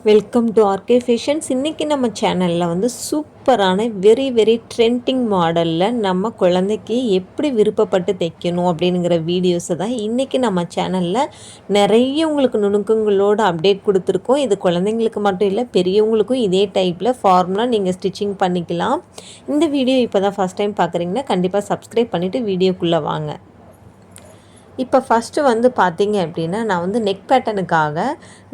Welcome to RK fashions. இன்றைக்கி நம்ம சேனலில் வந்து சூப்பரான வெரி ட்ரெண்டிங் மாடலில் நம்ம குழந்தைக்கு எப்படி விருப்பப்பட்டு தைக்கணும் அப்படிங்கிற வீடியோஸை தான் இன்றைக்கி நம்ம சேனலில் நிறைய உங்களுக்கு நுணுக்கங்களோடு அப்டேட் கொடுத்துருக்கோம். இது குழந்தைங்களுக்கு மட்டும் இல்லை, பெரியவங்களுக்கும் இதே டைப்பில் ஃபார்முலா நீங்கள் ஸ்டிச்சிங் பண்ணிக்கலாம். இந்த வீடியோ இப்போ தான் ஃபஸ்ட் டைம் பார்க்குறீங்கன்னா கண்டிப்பாக சப்ஸ்கிரைப் பண்ணிவிட்டு வீடியோக்குள்ளே வாங்க. இப்போ ஃபஸ்ட்டு வந்து பார்த்தீங்க அப்படின்னா, நான் வந்து நெக் பேட்டர்னுக்காக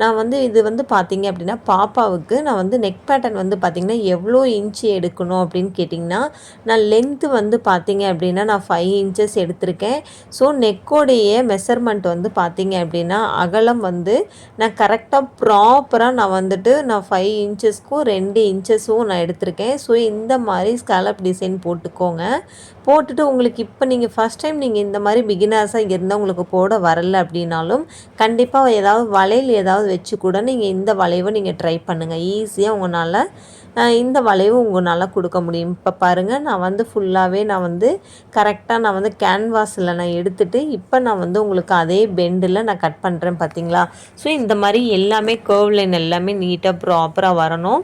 நான் வந்து இது வந்து பார்த்தீங்க அப்படின்னா, பாப்பாவுக்கு நான் வந்து நெக் பேட்டர்ன் வந்து பார்த்திங்கன்னா எவ்வளோ இன்ச்சு எடுக்கணும் அப்படின்னு கேட்டிங்கன்னா, நான் லென்த்து வந்து பார்த்தீங்க அப்படின்னா நான் 5 இன்ச்சஸ் எடுத்திருக்கேன். ஸோ நெக்கோடைய மெஷர்மெண்ட் வந்து பார்த்தீங்க அப்படின்னா, அகலம் வந்து நான் கரெக்டாக ப்ராப்பராக நான் வந்துட்டு நான் 5 இன்ச்சஸ்க்கும் 2 இன்ச்சஸும் நான் எடுத்திருக்கேன். ஸோ இந்த மாதிரி ஸ்காலப் டிசைன் போட்டுக்கோங்க. போட்டுட்டு உங்களுக்கு இப்போ நீங்கள் ஃபஸ்ட் டைம் நீங்கள் இந்த மாதிரி பிகினர்ஸாக இருந்தால் உங்களுக்கு போட வரல அப்படின்னாலும் கண்டிப்பாக ஏதாவது வளையல் ஏதாவது வச்சு கூட நீங்கள் இந்த வளைவை நீங்கள் ட்ரை பண்ணுங்கள். ஈஸியாக உங்களால் இந்த வளைவு உங்களால் கொடுக்க முடியும். இப்போ பாருங்கள், நான் வந்து ஃபுல்லாகவே நான் வந்து கரெக்டாக நான் வந்து கேன்வாஸில் நான் எடுத்துகிட்டு இப்போ நான் வந்து உங்களுக்கு அதே பெண்டில் நான் கட் பண்ணுறேன் பார்த்தீங்களா. ஸோ இந்த மாதிரி எல்லாமே கர்வ் லைன் எல்லாமே நீட்டாக ப்ராப்பராக வரணும்.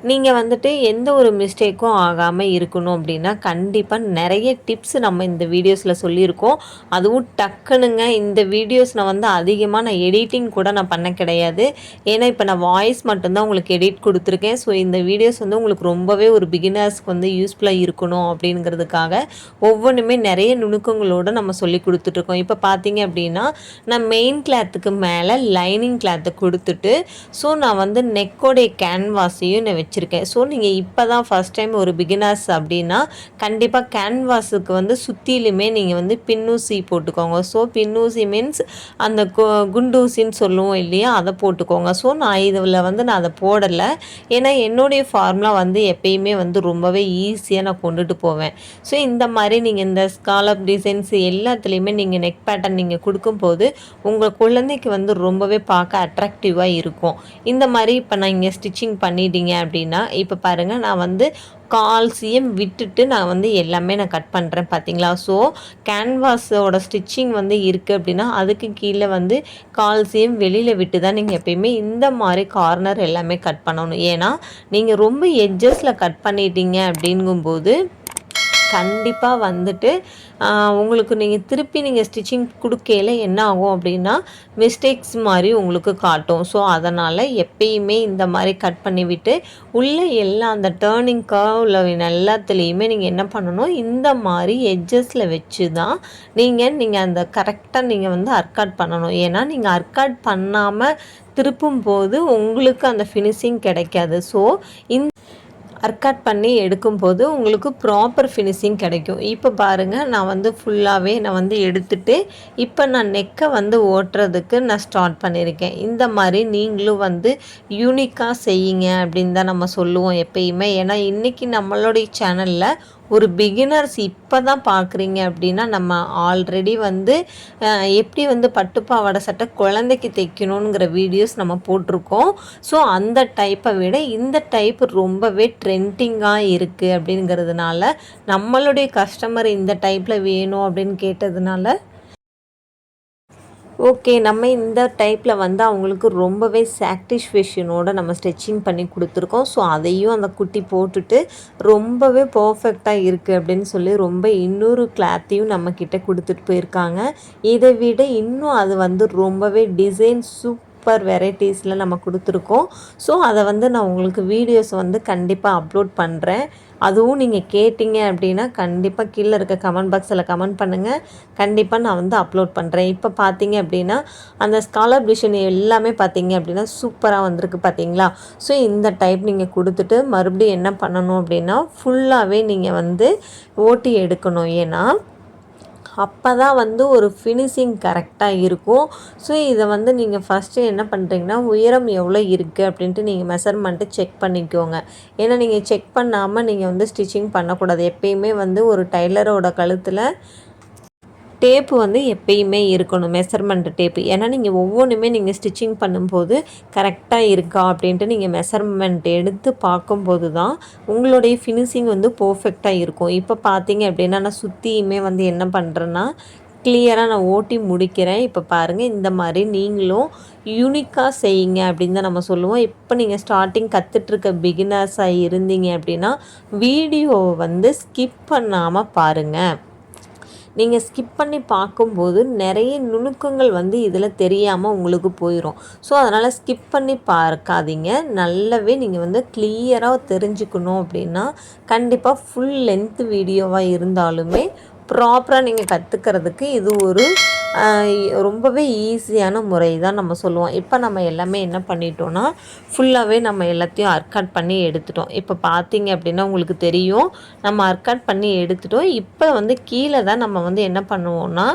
நீங்கள் வந்துட்டு எந்த ஒரு மிஸ்டேக்கும் ஆகாமல் இருக்கணும் அப்படின்னா கண்டிப்பாக நிறைய டிப்ஸ் நம்ம இந்த வீடியோஸில் சொல்லியிருக்கோம். அதுவும் டக்குனுங்க இந்த வீடியோஸ் நான் வந்து அதிகமாக நான் எடிட்டிங் கூட நான் பண்ண கிடையாது. ஏன்னா இப்போ நான் வாய்ஸ் மட்டும்தான் உங்களுக்கு எடிட் கொடுத்துருக்கேன். ஸோ இந்த வீடியோஸ் வந்து உங்களுக்கு ரொம்பவே ஒரு பிகினர்ஸ்க்கு வந்து யூஸ்ஃபுல்லாக இருக்கணும் அப்படிங்கிறதுக்காக ஒவ்வொன்றுமே நிறைய நுணுக்கங்களோடு நம்ம சொல்லி கொடுத்துட்ருக்கோம். இப்போ பார்த்தீங்க அப்படின்னா நான் மெயின் கிளாத்துக்கு மேலே லைனிங் கிளாத்தை கொடுத்துட்டு ஸோ நான் வந்து நெக்கோடைய கேன்வாஸையும் நான் வச்சுருக்கேன். ஸோ நீங்கள் இப்போ தான் ஃபஸ்ட் டைம் ஒரு பிகினர்ஸ் அப்படின்னா கண்டிப்பாக கேன்வாஸுக்கு வந்து சுற்றிலுமே நீங்கள் வந்து பின்னூசி போட்டுக்கோங்க. ஸோ பின்னூசி மீன்ஸ் அந்த குண்டூசின்னு சொல்லுவோம் இல்லையா, அதை போட்டுக்கோங்க. ஸோ நான் இதில் வந்து நான் அதை போடலை. ஏன்னா என்னுடைய ஃபார்முலா வந்து எப்பயுமே வந்து ரொம்பவே ஈஸியாக நான் கொண்டுட்டு போவேன். ஸோ இந்த மாதிரி நீங்கள் இந்த ஸ்காலப் டிசைன்ஸ் எல்லாத்துலேயுமே நீங்கள் நெக் பேட்டர்ன் நீங்கள் கொடுக்கும்போது உங்கள் குழந்தைக்கு வந்து ரொம்பவே பார்க்க அட்ராக்டிவாக இருக்கும். இந்த மாதிரி இப்போ நான் இங்கே ஸ்டிச்சிங் பண்ணிட்டீங்க அப்படின்னா இப்போ பாருங்கள், நான் வந்து 1/4 cm விட்டுட்டு நான் வந்து எல்லாமே நான் கட் பண்ணுறேன் பார்த்தீங்களா. ஸோ கேன்வாஸோட ஸ்டிச்சிங் வந்து இருக்குது அப்படின்னா அதுக்கு கீழே வந்து 1/4 cm வெளியில் விட்டு தான் நீங்கள் எப்பயுமே இந்த மாதிரி கார்னர் எல்லாமே கட் பண்ணணும். ஏன்னா நீங்கள் ரொம்ப எட்ஜஸில் கட் பண்ணிட்டீங்க அப்படிங்கும்போது கண்டிப்பாக வந்துட்டு உங்களுக்கு நீங்கள் திருப்பி நீங்கள் ஸ்டிச்சிங் கொடுக்கையில் என்ன ஆகும் அப்படின்னா மிஸ்டேக்ஸ் மாதிரி உங்களுக்கு காட்டும். ஸோ அதனால் எப்பயுமே இந்த மாதிரி கட் பண்ணிவிட்டு உள்ளே எல்லாம் அந்த டேர்னிங் கர்வில் எல்லாத்துலேயுமே நீங்கள் என்ன பண்ணணும், இந்த மாதிரி எட்ஜஸில் வச்சு தான் நீங்கள் அந்த கரெக்டாக நீங்கள் வந்து அர்க்காட் பண்ணணும். ஏன்னா நீங்கள் அர்க்காட் பண்ணாமல் திருப்பும் போது உங்களுக்கு அந்த ஃபினிஷிங் கிடைக்காது. ஸோ இந்த அர்க்காட் பண்ணி எடுக்கும்போது உங்களுக்கு ப்ராப்பர் ஃபினிஷிங் கிடைக்கும். இப்போ பாருங்கள், நான் வந்து ஃபுல்லாகவே நான் வந்து எடுத்துகிட்டு இப்போ நான் நெக்கை வந்து ஓட்டுறதுக்கு நான் ஸ்டார்ட் பண்ணியிருக்கேன். இந்த மாதிரி நீங்களும் வந்து யூனிக்காக செய்யுங்க அப்படின்னு தான் நம்ம சொல்லுவோம் எப்பயுமே. ஏன்னா இன்றைக்கி நம்மளுடைய சேனலில் ஒரு பிகினர்ஸ் இப்போ தான் பார்க்குறீங்க அப்படின்னா நம்ம ஆல்ரெடி வந்து எப்படி வந்து பட்டுப்பாவாடை சட்டை குழந்தைக்கு தைக்கணுங்கிற வீடியோஸ் நம்ம போட்டிருக்கோம். ஸோ அந்த டைப்பை விட இந்த டைப் ரொம்பவே ட்ரெண்டிங்காக இருக்குது அப்படிங்கிறதுனால நம்மளுடைய கஸ்டமர் இந்த டைப்பில் வேணும் அப்படின்னு கேட்டதுனால ஓகே, நம்ம இந்த டைப்பில் வந்து அவங்களுக்கு ரொம்பவே சாட்டிஸ்ஃபேக்ஷனோடு நம்ம ஸ்டிச்சிங் பண்ணி கொடுத்துருக்கோம். ஸோ அதையும் அந்த குட்டி போட்டுட்டு ரொம்பவே பர்ஃபெக்டாக இருக்குது அப்படின்னு சொல்லி ரொம்ப இன்னொரு கிளாத்தையும் நம்மக்கிட்ட கொடுத்துட்டு போயிருக்காங்க. இதை விட இன்னும் அது வந்து ரொம்பவே டிசைன் சூப்பர் வெரைட்டிஸில் நம்ம கொடுத்துருக்கோம். ஸோ அதை வந்து நான் உங்களுக்கு வீடியோஸ் வந்து கண்டிப்பாக அப்லோட் பண்ணுறேன். அதுவும் நீங்கள் கேட்டிங்க அப்படின்னா கண்டிப்பாக கீழே இருக்க கமெண்ட் பாக்ஸில் கமெண்ட் பண்ணுங்கள். கண்டிப்பாக நான் வந்து அப்லோட் பண்ணுறேன். இப்போ பார்த்தீங்க அப்படின்னா அந்த ஸ்காலப் டிசைன் எல்லாமே பார்த்தீங்க அப்படின்னா சூப்பராக வந்திருக்கு பார்த்தீங்களா. ஸோ இந்த டைப் நீங்கள் கொடுத்துட்டு மறுபடியும் என்ன பண்ணணும் அப்படின்னா ஃபுல்லாகவே நீங்கள் வந்து ஓட்டி எடுக்கணும். ஏன்னா அப்போ தான் வந்து ஒரு ஃபினிஷிங் கரெக்டாக இருக்கும். ஸோ இதை வந்து நீங்கள் ஃபஸ்ட்டு என்ன பண்ணுறீங்கன்னா, உயரம் எவ்வளோ இருக்குது அப்படின்ட்டு நீங்கள் மெஷர்மெண்ட்டு செக் பண்ணிக்கோங்க. ஏன்னா நீங்கள் செக் பண்ணாமல் நீங்கள் வந்து ஸ்டிச்சிங் பண்ணக்கூடாது. எப்பயுமே வந்து ஒரு டைலரோட கழுத்தில் டேப்பு வந்து எப்பயுமே இருக்கணும், மெஷர்மெண்ட் டேப்பு. ஏன்னா நீங்கள் ஒவ்வொன்றுமே நீங்கள் ஸ்டிச்சிங் பண்ணும்போது கரெக்டாக இருக்கா அப்படின்ட்டு நீங்கள் மெஷர்மெண்ட் எடுத்து பார்க்கும்போது தான் உங்களுடைய ஃபினிஷிங் வந்து பர்ஃபெக்டாக இருக்கும். இப்போ பார்த்தீங்க அப்படின்னா நான் சுற்றியுமே வந்து என்ன பண்ணுறேன்னா கிளியராக நான் ஓட்டி முடிக்கிறேன். இப்போ பாருங்கள், இந்த மாதிரி நீங்களும் யூனிக்காக செய்யுங்க அப்படின்னு தான் நம்ம சொல்லுவோம். இப்போ நீங்கள் ஸ்டார்டிங் கற்றுட்ருக்க பிகினர்ஸாக இருந்தீங்க அப்படின்னா வீடியோவை வந்து ஸ்கிப் பண்ணாமல் பாருங்கள். நீங்கள் ஸ்கிப் பண்ணி பார்க்கும்போது நிறைய நுணுக்கங்கள் வந்து இதில் தெரியாமல் உங்களுக்கு போயிடும். ஸோ அதனால் ஸ்கிப் பண்ணி பார்க்காதீங்க. நல்லாவே நீங்கள் வந்து கிளியராக தெரிஞ்சுக்கணும் அப்படின்னா கண்டிப்பாக ஃபுல் லென்த் வீடியோவாக இருந்தாலுமே ப்ராப்பராக நீங்கள் கற்றுக்கிறதுக்கு இது ஒரு ரொம்பவே ஈஸியான முறை தான் நம்ம சொல்லுவோம். இப்போ நம்ம எல்லாமே என்ன பண்ணிட்டோன்னா ஃபுல்லாகவே நம்ம எல்லாத்தையும் அர்கட் பண்ணி எடுத்துட்டோம். இப்போ பார்த்தீங்க அப்படின்னா உங்களுக்கு தெரியும், நம்ம அர்கட் பண்ணி எடுத்துட்டோம். இப்போ வந்து கீழே தான் நம்ம வந்து என்ன பண்ணுவோம்னா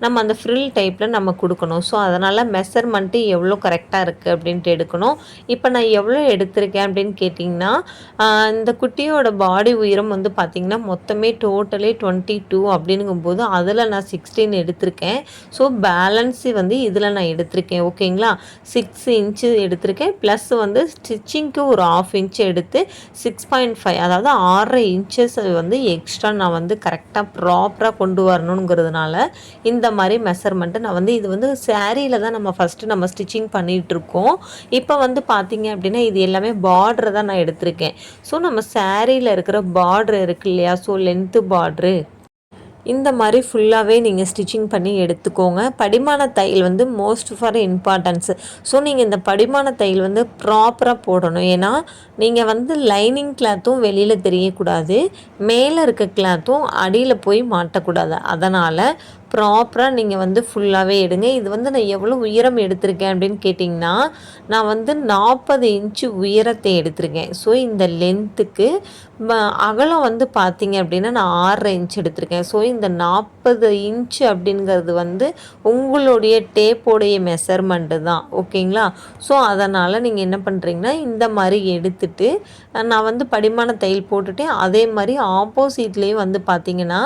நம்ம அந்த ஃப்ரில் டைப்பில் நம்ம கொடுக்கணும். ஸோ அதனால் மெஷர்மெண்ட்டு எவ்வளோ கரெக்டாக இருக்குது அப்படின்ட்டு எடுக்கணும். இப்போ நான் எவ்வளோ எடுத்திருக்கேன் அப்படின்னு கேட்டிங்கன்னா, இந்த குட்டியோட பாடி உயரம் வந்து பார்த்திங்கன்னா மொத்தமே டோட்டலே 22 அப்படிங்கும்போது அதில் நான் 16 எடுத்திருக்கேன். ஸோ பேலன்ஸு வந்து இதில் நான் எடுத்திருக்கேன். ஓகேங்களா, 6 இன்ச்சு எடுத்திருக்கேன். ப்ளஸ் வந்து ஸ்டிச்சிங்க்கு ஒரு 1/2 இன்ச்சு எடுத்து 6.5 அதாவது 6.5 இன்ச்சஸ் வந்து எக்ஸ்ட்ரா நான் வந்து கரெக்டாக ப்ராப்பராக கொண்டு வரணுங்கிறதுனால இந்த மாதிரி மெஷர்மெண்ட்டு நான் வந்து இது வந்து சாரியில் தான் நம்ம ஃபஸ்ட்டு நம்ம ஸ்டிச்சிங் பண்ணிகிட்ருக்கோம். இப்போ வந்து பார்த்திங்க அப்படின்னா இது எல்லாமே பார்ட்ரு தான் நான் எடுத்திருக்கேன். ஸோ நம்ம சாரியில் இருக்கிற பார்ட்ரு இருக்கு இல்லையா, ஸோ லென்த்து பார்ட்ரு இந்த மாதிரி ஃபுல்லாகவே நீங்கள் ஸ்டிச்சிங் பண்ணி எடுத்துக்கோங்க. படிமான தையல் வந்து மோஸ்ட் ஃபார் இம்பார்ட்டன்ஸு. ஸோ நீங்கள் இந்த படிமான தையல் வந்து ப்ராப்பராக போடணும். ஏன்னா நீங்கள் வந்து லைனிங் கிளாத்தும் வெளியில் தெரியக்கூடாது, மேலே இருக்க கிளாத்தும் அடியில் போய் மாட்டக்கூடாது. அதனால் ப்ராப்பராக நீங்கள் வந்து ஃபுல்லாகவே எடுங்க. இது வந்து நான் எவ்வளோ உயரம் எடுத்திருக்கேன் அப்படின்னு கேட்டிங்கன்னா, நான் வந்து 40 இன்ச்சு உயரத்தை எடுத்திருக்கேன். ஸோ இந்த லென்த்துக்கு அகலம் வந்து பார்த்திங்க அப்படின்னா நான் 6.5 இன்ச் எடுத்திருக்கேன். ஸோ இந்த 40 இன்ச்சு அப்படிங்கிறது வந்து உங்களுடைய டேப்போடைய மெஷர்மெண்ட்டு தான். ஓகேங்களா, ஸோ அதனால் நீங்கள் என்ன பண்ணுறீங்கன்னா இந்த மாதிரி எடுத்துட்டு நான் வந்து படிமான தையல் போட்டுட்டேன். அதே மாதிரி ஆப்போசிட்லேயும் வந்து பார்த்திங்கன்னா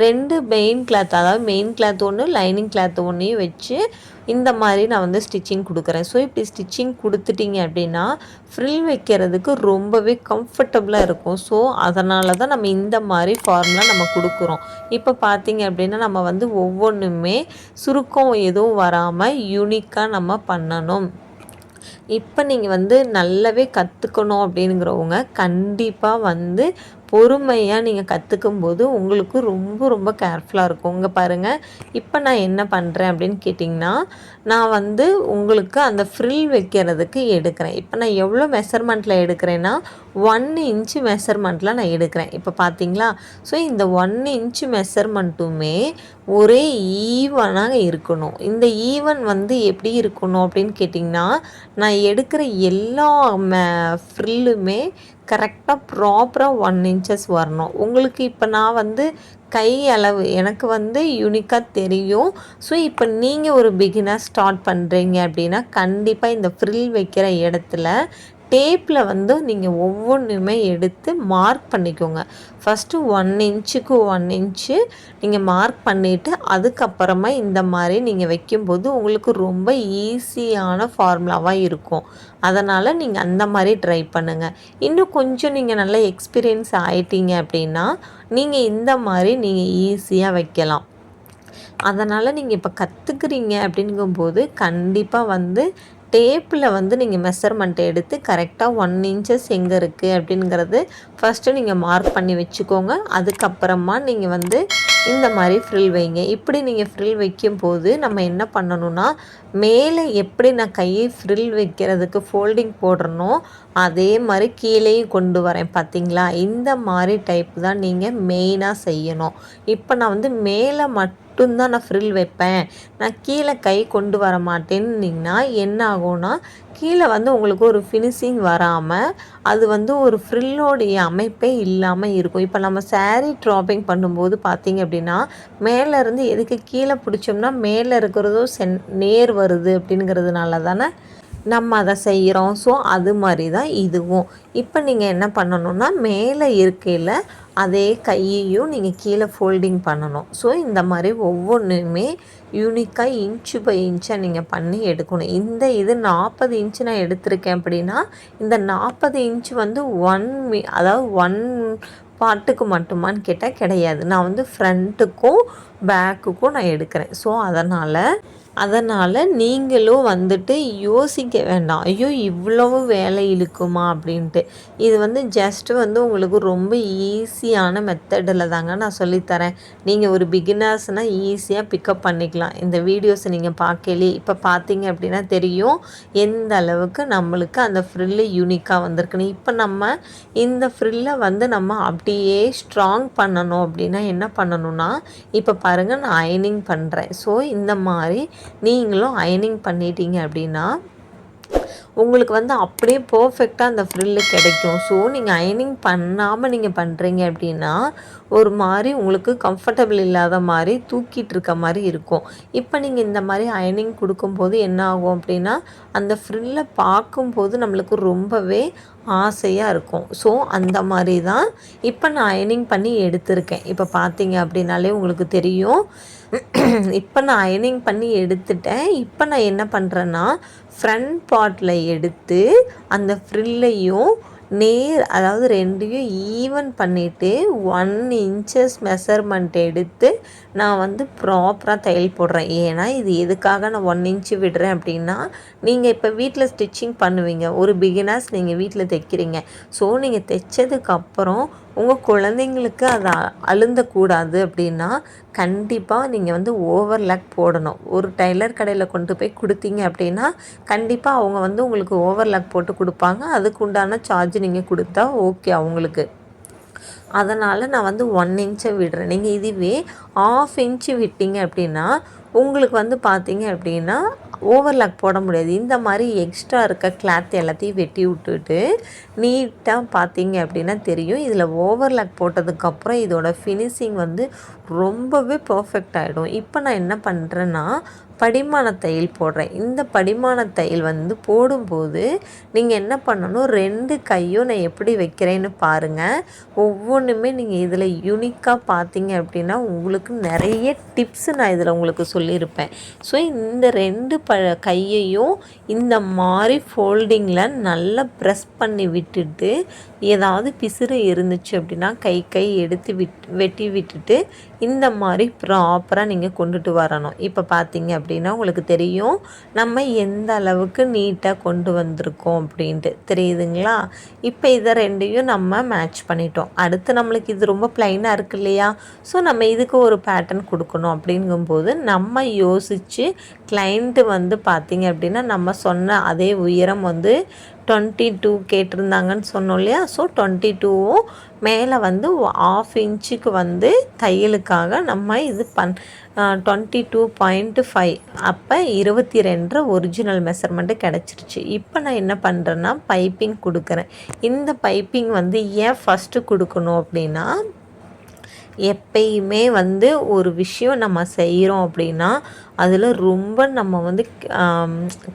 2 மெயின் கிளாத், அதாவது மெயின் கிளாத் ஒன்று, லைனிங் கிளாத் ஒன்றையும் வச்சு இந்த மாதிரி நான் வந்து ஸ்டிச்சிங் கொடுக்குறேன். ஸோ இப்படி ஸ்டிச்சிங் கொடுத்துட்டிங்க அப்படின்னா ஃப்ரில் வைக்கிறதுக்கு ரொம்பவே கம்ஃபர்டபுளாக இருக்கும். ஸோ அதனால தான் நம்ம இந்த மாதிரி ஃபார்முலா நம்ம கொடுக்குறோம். இப்போ பார்த்திங்க அப்படின்னா நம்ம வந்து ஒவ்வொன்றுமே சுருக்கம் எதுவும் வராமல் யூனிக்காக நம்ம பண்ணணும். இப்போ நீங்கள் வந்து நல்லாவே கற்றுக்கணும் அப்படிங்கிறவங்க கண்டிப்பாக வந்து பொறுமையாக நீங்கள் கற்றுக்கும்போது உங்களுக்கு ரொம்ப ரொம்ப கேர்ஃபுல்லாக இருக்கும். இங்கே பாருங்கள், இப்போ நான் என்ன பண்ணுறேன் அப்படின்னு கேட்டிங்கன்னா, நான் வந்து உங்களுக்கு அந்த ஃப்ரில் வைக்கிறதுக்கு எடுக்கிறேன். இப்போ நான் எவ்வளோ மெஷர்மெண்ட்டில் எடுக்கிறேன்னா 1 இன்ச்சு மெஷர்மெண்ட்டில் நான் எடுக்கிறேன். இப்போ பார்த்தீங்களா, ஸோ இந்த 1 இன்ச்சு மெஷர்மெண்ட்டுமே ஒரே ஈவனாக இருக்கணும். இந்த ஈவன் வந்து எப்படி இருக்கணும் அப்படின்னு கேட்டிங்கன்னா, நான் எடுக்கிற எல்லா ஃப்ரில்லுமே கரெக்டாக ப்ராப்பராக 1 இன்ச்சஸ் வரணும். உங்களுக்கு இப்போ நான் வந்து கை அளவு எனக்கு வந்து யூனிக்காக தெரியும். ஸோ இப்போ நீங்கள் ஒரு பிகினர் ஸ்டார்ட் பண்ணுறீங்க அப்படின்னா கண்டிப்பாக இந்த ஃப்ரில் வைக்கிற இடத்துல டேப்பில் வந்து நீங்கள் ஒவ்வொன்றுமே எடுத்து மார்க் பண்ணிக்கோங்க. ஃபஸ்ட்டு 1 இன்ச்சுக்கு 1 இன்ச்சு நீங்கள் மார்க் பண்ணிவிட்டு அதுக்கப்புறமா இந்த மாதிரி நீங்கள் வைக்கும்போது உங்களுக்கு ரொம்ப ஈஸியான ஃபார்முலாவாக இருக்கும். அதனால் நீங்கள் அந்த மாதிரி ட்ரை பண்ணுங்கள். இன்னும் கொஞ்சம் நீங்கள் நல்லா எக்ஸ்பீரியன்ஸ் ஆகிட்டீங்க அப்படின்னா நீங்கள் இந்த மாதிரி நீங்கள் ஈஸியாக வைக்கலாம். அதனால் நீங்கள் இப்போ கற்றுக்குறீங்க அப்படிங்கும்போது கண்டிப்பாக வந்து டேப்பில் வந்து நீங்கள் மெஷர்மெண்ட் எடுத்து கரெக்டாக 1 இன்ச்சஸ் எங்கே இருக்குது அப்படிங்கிறது ஃபஸ்ட்டு நீங்கள் மார்க் பண்ணி வச்சுக்கோங்க. அதுக்கப்புறமா நீங்கள் வந்து இந்த மாதிரி ஃப்ரில் வைங்க. இப்படி நீங்கள் ஃப்ரில் வைக்கும்போது நம்ம என்ன பண்ணணும்னா, மேலே எப்படி நான் கையை ஃப்ரில் வைக்கிறதுக்கு ஃபோல்டிங் போடுறனோ அதே மாதிரி கீழேயும் கொண்டு வரேன் பார்த்தீங்களா. இந்த மாதிரி டைப் தான் நீங்கள் மெயினாக செய்யணும். இப்போ நான் வந்து மேலே மட்டும்தான் நான் ஃப்ரில் வைப்பேன், நான் கீழே கை கொண்டு வர மாட்டேன்னிங்கன்னா என்ன ஆகும்னா கீழே வந்து உங்களுக்கு ஒரு ஃபினிஷிங் வராமல் அது வந்து ஒரு ஃப்ரில்லோடைய அமைப்பே இல்லாமல் இருக்கும். இப்போ நம்ம சாரீ ட்ராப்பிங் பண்ணும்போது பார்த்திங்க அப்படின்னா மேலேருந்து எதுக்கு கீழே பிடிச்சோம்னா மேலே இருக்கிறதும் நேர் வருது அப்படிங்கிறதுனால தானே நம்ம அதை செய்கிறோம். ஸோ அது மாதிரி தான் இதுவும். இப்போ நீங்கள் என்ன பண்ணணுன்னா மேலே இருக்கையில் அதே கையையும் நீங்கள் கீழே ஃபோல்டிங் பண்ணணும். ஸோ இந்த மாதிரி ஒவ்வொன்றுமே யூனிக்காக இன்ச்சு பை இன்ச்சாக நீங்கள் பண்ணி எடுக்கணும். இது 40 இன்ச்சு நான் எடுத்திருக்கேன் அப்படின்னா இந்த 40 இன்ச்சு வந்து அதாவது 1 பார்ட்டுக்கு மட்டுமான்னு கேட்டால் கிடையாது. நான் வந்து ஃப்ரண்ட்டுக்கும் பேக்குக்கும் நான் எடுக்கிறேன். ஸோ அதனால் நீங்களும் வந்துட்டு யோசிக்க வேண்டாம், ஐயோ இவ்வளவு வேலை இழுக்குமா அப்படின்ட்டு. இது வந்து ஜஸ்ட்டு வந்து உங்களுக்கு ரொம்ப ஈஸியான மெத்தடில் தாங்க நான் சொல்லித்தரேன். நீங்கள் ஒரு பிகினர்ஸ்னால் ஈஸியாக பிக்கப் பண்ணிக்கலாம். இந்த வீடியோஸை நீங்கள் பார்க்கலே இப்போ பார்த்தீங்க அப்படின்னா தெரியும் எந்த அளவுக்கு நம்மளுக்கு அந்த ஃப்ரில்லு யூனிக்காக வந்திருக்குன்னு. இப்போ நம்ம இந்த ஃப்ரில்லை வந்து நம்ம அப்படியே ஸ்ட்ராங் பண்ணணும் அப்படின்னா என்ன பண்ணணும்னா இப்போ பாருங்கள் நான் அயனிங் பண்ணுறேன். ஸோ இந்த மாதிரி நீங்களும் அயனிங் பண்ணிட்டீங்க அப்படின்னா உங்களுக்கு வந்து அப்படியே பர்ஃபெக்டாக அந்த ஃப்ரில்லு கிடைக்கும். ஸோ நீங்கள் அயனிங் பண்ணாமல் நீங்கள் பண்ணுறீங்க அப்படின்னா ஒரு மாதிரி உங்களுக்கு கம்ஃபர்டபுள் இல்லாத மாதிரி தூக்கிட்டு இருக்க மாதிரி இருக்கும். இப்போ நீங்கள் இந்த மாதிரி அயனிங் கொடுக்கும்போது என்ன ஆகும் அப்படின்னா அந்த ஃப்ரில்லை பார்க்கும்போது நம்மளுக்கு ரொம்பவே ஆசையாக இருக்கும். ஸோ அந்த மாதிரி தான் இப்போ நான் அயனிங் பண்ணி எடுத்திருக்கேன். இப்போ பார்த்தீங்க அப்படின்னாலே உங்களுக்கு தெரியும். இப்போ நான் அயனிங் பண்ணி எடுத்துட்டேன். இப்போ நான் என்ன பண்ணுறேன்னா ஃப்ரண்ட் பார்ட்டில் எடுத்து அந்த ஃப்ரில்லையும் அதாவது ரெண்டையும் ஈவன் பண்ணிவிட்டு 1 இன்ச்சஸ் மெஷர்மெண்ட் எடுத்து நான் வந்து ப்ராப்பராக தையல் போடுறேன். ஏன்னா இது எதுக்காக நான் 1 இன்ச்சு விடுறேன் அப்படின்னா நீங்கள் இப்போ வீட்டில் ஸ்டிச்சிங் பண்ணுவீங்க. ஒரு பிகினர்ஸ் நீங்கள் வீட்டில் தைக்கிறீங்க. ஸோ நீங்கள் தைச்சதுக்கப்புறம் உங்கள் குழந்தைங்களுக்கு அதை அழுந்தக்கூடாது அப்படின்னா கண்டிப்பாக நீங்கள் வந்து ஓவர்லாக் போடணும். ஒரு டைலர் கடையில் கொண்டு போய் கொடுத்தீங்க அப்படின்னா கண்டிப்பாக அவங்க வந்து உங்களுக்கு ஓவர்லாக் போட்டு கொடுப்பாங்க. அதுக்கு உண்டான சார்ஜ் நீங்கள் கொடுத்தா ஓகே அவங்களுக்கு. அதனால் நான் வந்து 1 இன்ச்சை விடுறேன். நீங்கள் இதுவே 1/2 இன்ச்சு விட்டீங்க அப்படின்னா உங்களுக்கு வந்து பார்த்தீங்க அப்படின்னா ஓவர்லாக் போட முடியாது. இந்த மாதிரி எக்ஸ்ட்ரா இருக்க கிளாத் எல்லாத்தையும் வெட்டி விட்டுட்டு நீட்டாக பார்த்தீங்க அப்படின்னா தெரியும். இதில் ஓவர்லாக் போட்டதுக்கப்புறம் இதோட ஃபினிஷிங் வந்து ரொம்பவே பர்ஃபெக்ட் ஆகிடும். இப்போ நான் என்ன பண்ணுறேன்னா படிமான தையல் போடுறேன். இந்த படிமான தையல் வந்து போடும்போது நீங்கள் என்ன பண்ணணும் 2 கையும் நான் எப்படி வைக்கிறேன்னு பாருங்கள். ஒவ்வொன்றுமே நீங்கள் இதில் யூனிக்காக பார்த்தீங்க அப்படின்னா உங்களுக்கு நிறைய டிப்ஸு நான் இதில் உங்களுக்கு சொல்லியிருப்பேன். ஸோ இந்த 2 கையையும் இந்த மாதிரி ஃபோல்டிங்கில் நல்லா ப்ரெஸ் பண்ணி விட்டுட்டு ஏதாவது பிசுறு இருந்துச்சு அப்படின்னா கை எடுத்து வெட்டி விட்டுட்டு இந்த மாதிரி ப்ராப்பராக நீங்கள் கொண்டுட்டு வரணும். இப்போ பார்த்தீங்க அப்படின்னா உங்களுக்கு தெரியும் நம்ம எந்த அளவுக்கு நீட்டாக கொண்டு வந்திருக்கோம் அப்படின்ட்டு தெரியுதுங்களா. இப்போ இதை 2ஐயும் நம்ம மேட்ச் பண்ணிட்டோம். அடுத்து நம்மளுக்கு இது ரொம்ப ப்ளைனாக இருக்கு இல்லையா. ஸோ நம்ம இதுக்கு ஒரு பேட்டர்ன் கொடுக்கணும் அப்படிங்கும்போது நம்ம யோசித்து கிளைண்ட்டு வந்து பார்த்திங்க அப்படின்னா நம்ம சொன்ன அதே உயரம் வந்து 22 கேட்டிருந்தாங்கன்னு சொன்னோம் இல்லையா. ஸோ 22வும் மேலே வந்து 1/2 இன்ச்சுக்கு வந்து தையலுக்காக நம்ம இது 22.5 அப்போ 22 ஒரிஜினல் மெஷர்மெண்ட்டு கிடச்சிருச்சு. இப்போ நான் என்ன பண்ணுறேன்னா பைப்பிங் கொடுக்குறேன். இந்த பைப்பிங் வந்து ஏன் ஃபஸ்ட்டு கொடுக்கணும் அப்படின்னா எப்பயுமே வந்து ஒரு விஷயம் நம்ம செய்கிறோம் அப்படின்னா அதில் ரொம்ப நம்ம வந்து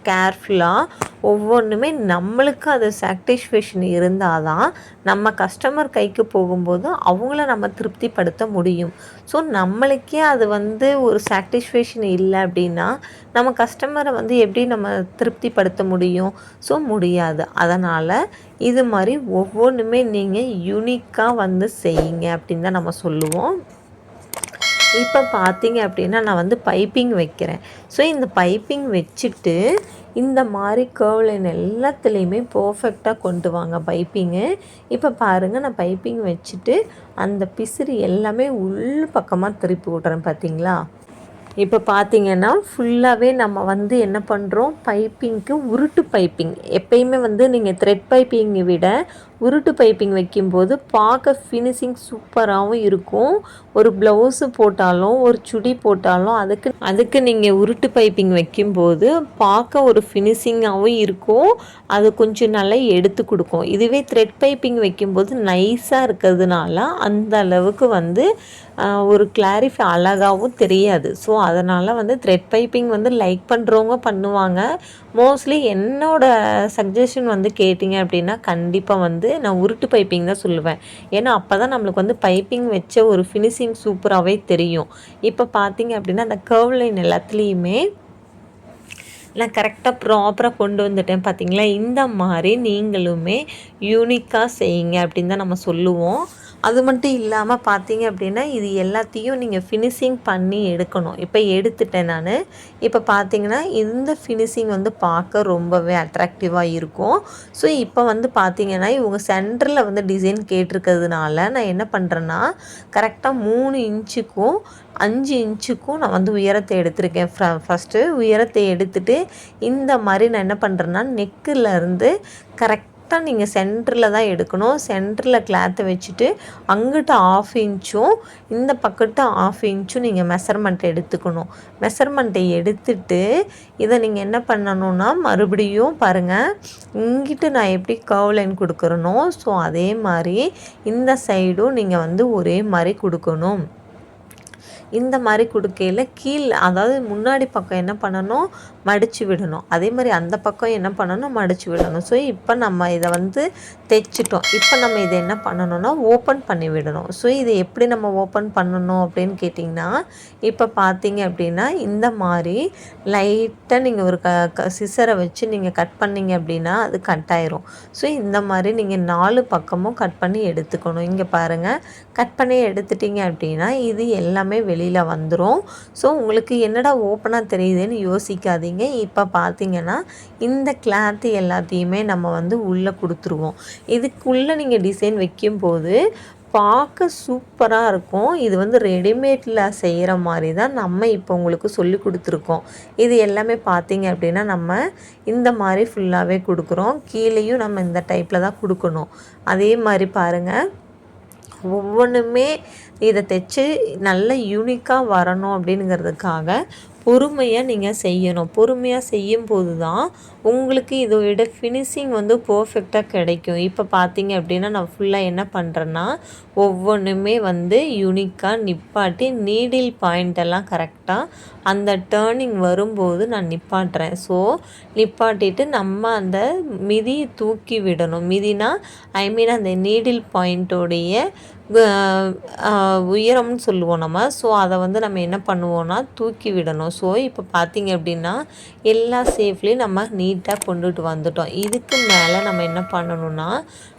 கேர்ஃபுல்லாக ஒவ்வொன்றுமே நம்மளுக்கு அது சாட்டிஸ்ஃபேக்ஷன் இருந்தால் தான் நம்ம கஸ்டமர் கைக்கு போகும்போது அவங்கள நம்ம திருப்திப்படுத்த முடியும். ஸோ நம்மளுக்கே அது வந்து ஒரு சாட்டிஸ்ஃபேக்ஷன் இல்லை அப்படின்னா நம்ம கஸ்டமரை வந்து எப்படி நம்ம திருப்திப்படுத்த முடியும். ஸோ முடியாது. அதனால் இது மாதிரி ஒவ்வொன்றுமே நீங்கள் யூனிக்காக வந்து செய்யுங்க அப்படின்னு தான் நம்ம சொல்லுவோம். இப்போ பார்த்தீங்க அப்படின்னா நான் வந்து பைப்பிங் வைக்கிறேன். ஸோ இந்த பைப்பிங் வச்சுட்டு இந்த மாதிரி கர்வ் லைன் எல்லாத்துலேயுமே பர்ஃபெக்டாக கொண்டு வாங்க பைப்பிங்கு. இப்போ பாருங்கள் நான் பைப்பிங் வச்சுட்டு அந்த பிசிறு எல்லாமே உள் பக்கமாக திருப்பி விட்றேன் பார்த்தீங்களா. இப்போ பார்த்தீங்கன்னா ஃபுல்லாகவே நம்ம வந்து என்ன பண்ணுறோம் பைப்பிங்க்கு உருட்டு பைப்பிங் எப்பயுமே வந்து நீங்கள் த்ரெட் பைப்பிங்கை விட உருட்டு பைப்பிங் வைக்கும்போது பார்க்க ஃபினிஷிங் சூப்பராகவும் இருக்கும். ஒரு ப்ளவுஸு போட்டாலும் ஒரு சுடி போட்டாலும் அதுக்கு நீங்கள் உருட்டு பைப்பிங் வைக்கும்போது பார்க்க ஒரு ஃபினிஷிங்காகவும் இருக்கும். அது கொஞ்சம் நல்லா எடுத்து கொடுக்கும். இதுவே த்ரெட் பைப்பிங் வைக்கும்போது நைஸாக இருக்கிறதுனால அந்த அளவுக்கு வந்து ஒரு கிளாரிஃபை அழகாகவும் தெரியாது. ஸோ அதனால் வந்து த்ரெட் பைப்பிங் வந்து லைக் பண்ணுறவங்க பண்ணுவாங்க. மோஸ்ட்லி என்னோடய சஜஷன் வந்து கேட்டிங்க அப்படின்னா கண்டிப்பாக வந்து நான் உருட்டு பைப்பிங் தான் சொல்லுவேன். ஏன்னா அப்போ தான் நம்மளுக்கு வந்து பைப்பிங் வச்ச ஒரு ஃபினிஷிங் சூப்பராகவே தெரியும். இப்போ பார்த்தீங்க அப்படின்னா அந்த கர்வ் லைன் எல்லாத்துலேயுமே நான் கரெக்டாக ப்ராப்பராக கொண்டு வந்துட்டேன் பார்த்தீங்களா. இந்த மாதிரி நீங்களுமே யூனிக்காக செய்யுங்க அப்படின்னு தான் நம்ம சொல்லுவோம். அது மட்டும் இல்லாமல் பார்த்தீங்க அப்படின்னா இது எல்லாத்தையும் நீங்கள் ஃபினிஷிங் பண்ணி எடுக்கணும். இப்போ எடுத்துட்டேன் நான். இப்போ பார்த்தீங்கன்னா இந்த ஃபினிஷிங் வந்து பார்க்க ரொம்பவே அட்ராக்டிவாக இருக்கும். ஸோ இப்போ வந்து பார்த்தீங்கன்னா இவங்க சென்டரில் வந்து டிசைன் கேட்டிருக்கிறதுனால நான் என்ன பண்ணுறேன்னா கரெக்டாக 3 இன்ச்சுக்கும் 5 இன்ச்சுக்கும் நான் வந்து உயரத்தை எடுத்திருக்கேன். ஃபஸ்ட்டு உயரத்தை எடுத்துகிட்டு இந்த மாதிரி நான் என்ன பண்ணுறேன்னா நெக்கிலேருந்து கரெக்டாக நீங்கள் சென்டரில் தான் எடுக்கணும். சென்டரில் கிளாத்தை வச்சுட்டு அங்கிட்ட 1/2 இன்ச்சும் இந்த பக்கத்து 1/2 இன்ச்சும் நீங்கள் மெஷர்மெண்ட் எடுத்துக்கணும். மெஷர்மெண்ட்டை எடுத்துட்டு இதை நீங்கள் என்ன பண்ணணுன்னா மறுபடியும் பாருங்கள் இங்கிட்டு நான் எப்படி கர்வ் லைன் கொடுக்குறனோ ஸோ அதே மாதிரி இந்த சைடும் நீங்கள் வந்து ஒரே மாதிரி கொடுக்கணும். இந்த மாதிரி கொடுக்கையில் அதாவது முன்னாடி பக்கம் என்ன பண்ணணும் மடித்து விடணும். அதே மாதிரி அந்த பக்கம் என்ன பண்ணணும் மடித்து விடணும். ஸோ இப்போ நம்ம இதை வந்து தைச்சிட்டோம். இப்போ நம்ம இதை என்ன பண்ணணும்னா ஓப்பன் பண்ணி விடணும். ஸோ இதை எப்படி நம்ம ஓப்பன் பண்ணணும் அப்படின்னு கேட்டிங்கன்னா இப்போ பார்த்தீங்க அப்படின்னா இந்த மாதிரி லைட்டாக நீங்கள் ஒரு சிசரை வச்சு நீங்கள் கட் பண்ணிங்க அப்படின்னா அது கட் ஆயிரும். ஸோ இந்த மாதிரி நீங்கள் 4 பக்கமும் கட் பண்ணி எடுத்துக்கணும். இங்கே பாருங்கள் கட் பண்ணி எடுத்துட்டிங்க அப்படின்னா இது எல்லாமே வெளியில் வந்துடும். ஸோ உங்களுக்கு என்னடா ஓப்பனாக தெரியுதுன்னு யோசிக்காதீங்க. இப்போ பார்த்தீங்கன்னா இந்த கிளாத்து எல்லாத்தையுமே நம்ம வந்து உள்ளே கொடுத்துருவோம். இதுக்குள்ளே நீங்கள் டிசைன் வைக்கும்போது பார்க்க சூப்பராக இருக்கும். இது வந்து ரெடிமேடில் செய்கிற மாதிரி தான் நம்ம இப்போ உங்களுக்கு சொல்லி கொடுத்துருக்கோம். இது எல்லாமே பார்த்தீங்க அப்படின்னா நம்ம இந்த மாதிரி ஃபுல்லாகவே கொடுக்குறோம். கீழேயும் நம்ம இந்த டைப்பில் தான் கொடுக்கணும். அதே மாதிரி பாருங்கள் ஒவ்வொன்றுமே இதை தைச்சி நல்ல யூனிக்காக வரணும் அப்படிங்கிறதுக்காக பொறுமையாக நீங்கள் செய்யணும். பொறுமையாக செய்யும்போது தான் உங்களுக்கு இதோட ஃபினிஷிங் வந்து பர்ஃபெக்டாக கிடைக்கும். இப்போ பார்த்தீங்க அப்படின்னா நான் ஃபுல்லாக என்ன பண்ணுறேன்னா ஒவ்வொன்றுமே வந்து யூனிக்காக நிப்பாட்டி நீடில் பாயிண்டெல்லாம் கரெக்டாக அந்த டேர்னிங் வரும்போது நான் நிப்பாட்டுறேன். ஸோ நிப்பாட்டிட்டு நம்ம அந்த மிதியை தூக்கி விடணும். மிதினா அந்த நீடில் பாயிண்ட்டோடைய உயரம்னு சொல்லுவோம் நம்ம. ஸோ அதை வந்து நம்ம என்ன பண்ணுவோன்னா தூக்கி விடணும். ஸோ இப்போ பார்த்தீங்க அப்படின்னா எல்லா சேஃப்லேயும் நம்ம நீட்டாக கொண்டுட்டு வந்துட்டோம். இதுக்கு மேலே நம்ம என்ன பண்ணணும்னா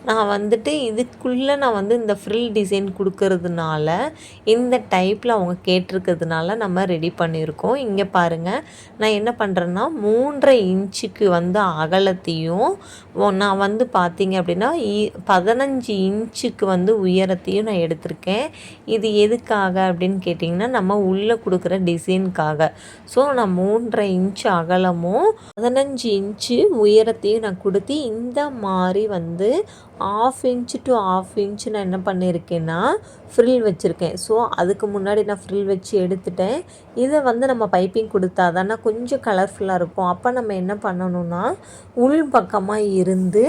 நான் வந்துட்டு இதுக்குள்ளே நான் வந்து இந்த ஃப்ரில் டிசைன் கொடுக்கறதுனால இந்த டைப்பில் அவங்க கேட்டிருக்கிறதுனால நம்ம ரெடி பண்ணியிருக்கோம். இங்கே பாருங்கள் நான் என்ன பண்ணுறேன்னா 3.5 இன்ச்சுக்கு வந்து அகலத்தையும் நான் வந்து பார்த்தீங்க அப்படின்னா 15 இன்ச்சுக்கு வந்து உயரத்தையும் நான் எடுத்திருக்கேன். இது எதுக்காக அப்படின்னு கேட்டிங்கன்னா நம்ம உள்ளே கொடுக்குற டிசைனுக்காக. ஸோ நான் 3.5 இன்ச்சு அகலமும் 15 இன்ச்சு உயரத்தையும் நான் கொடுத்து இந்த மாதிரி வந்து 1/2 இன்ச்சு டு 1/2 இன்ச்சு நான் என்ன பண்ணியிருக்கேன்னா ஃப்ரில் வச்சுருக்கேன். ஸோ அதுக்கு முன்னாடி நான் ஃப்ரில் வச்சு எடுத்துட்டேன். இதை வந்து நம்ம பைப்பிங் கொடுத்தா தானே கொஞ்சம் கலர்ஃபுல்லாக இருக்கும். அப்போ நம்ம என்ன பண்ணணும்னா உள் பக்கமாக இருந்து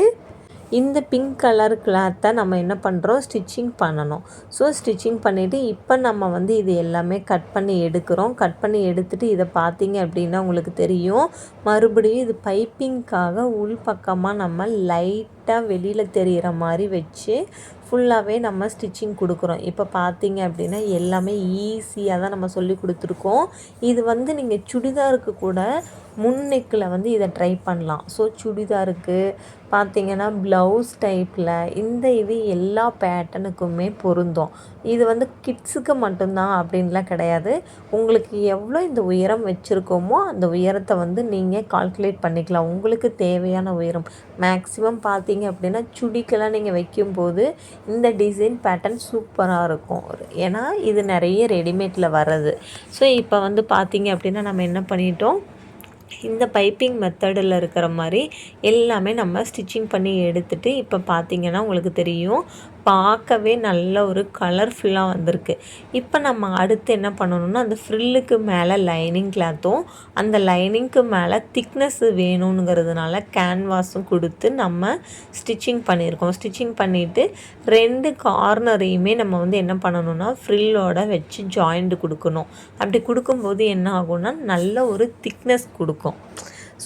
இந்த பிங்க் கலர் கிளாத்தை நம்ம என்ன பண்ணுறோம் ஸ்டிச்சிங் பண்ணணும். ஸோ ஸ்டிச்சிங் பண்ணிவிட்டு இப்போ நம்ம வந்து இது எல்லாமே கட் பண்ணி எடுக்கிறோம். கட் பண்ணி எடுத்துகிட்டு இதை பார்த்தீங்க அப்படின்னா உங்களுக்கு தெரியும் மறுபடியும் இது பைப்பிங்க்காக உள் பக்கமாக நம்ம லைட்டாக வெளியில் தெரிகிற மாதிரி வச்சு ஃபுல்லாகவே நம்ம ஸ்டிச்சிங் கொடுக்குறோம். இப்போ பார்த்தீங்க அப்படின்னா எல்லாமே ஈஸியாக தான் நம்ம சொல்லி கொடுத்துருக்கோம். இது வந்து நீங்கள் சுடிதாருக்கு கூட முன்னெக்கில் வந்து இதை ட்ரை பண்ணலாம். ஸோ சுடிதாருக்கு பார்த்திங்கன்னா ப்ளவுஸ் டைப்பில் இது எல்லா பேட்டர்னுக்குமே பொருந்தும். இது வந்து கிட்ஸுக்கு மட்டும்தான் அப்படின்லாம் கிடையாது. உங்களுக்கு எவ்வளோ இந்த உயரம் வச்சுருக்கோமோ அந்த உயரத்தை வந்து நீங்கள் கால்குலேட் பண்ணிக்கலாம். உங்களுக்கு தேவையான உயரம் மேக்ஸிமம் பார்த்தீங்க அப்படின்னா சுடிக்கெல்லாம் நீங்கள் வைக்கும்போது இந்த டிசைன் பேட்டர்ன் சூப்பராக இருக்கும். ஏன்னா இது நிறைய ரெடிமேடில் வர்றது. ஸோ இப்போ வந்து பார்த்தீங்க அப்படின்னா நம்ம என்ன பண்ணிட்டோம் இந்த பைப்பிங் மெத்தடில் இருக்கிற மாதிரி எல்லாமே நம்ம ஸ்டிச்சிங் பண்ணி எடுத்துகிட்டு இப்போ பார்த்திங்கன்னா உங்களுக்கு தெரியும் பார்க்கவே நல்ல ஒரு கலர்ஃபுல்லாக வந்திருக்கு. இப்போ நம்ம அடுத்து என்ன பண்ணணும்னா அந்த ஃப்ரில்லுக்கு மேலே லைனிங் கிளாத்தும் அந்த லைனிங்க்கு மேலே திக்னஸ்ஸு வேணுங்கிறதுனால கேன்வாஸும் கொடுத்து நம்ம ஸ்டிச்சிங் பண்ணியிருக்கோம். ஸ்டிச்சிங் பண்ணிவிட்டு 2 கார்னரையுமே நம்ம வந்து என்ன பண்ணணும்னா ஃப்ரில்லோட வச்சு ஜாயிண்ட் கொடுக்கணும். அப்படி கொடுக்கும்போது என்ன ஆகும்னா நல்ல ஒரு திக்னஸ் கொடுக்கும்.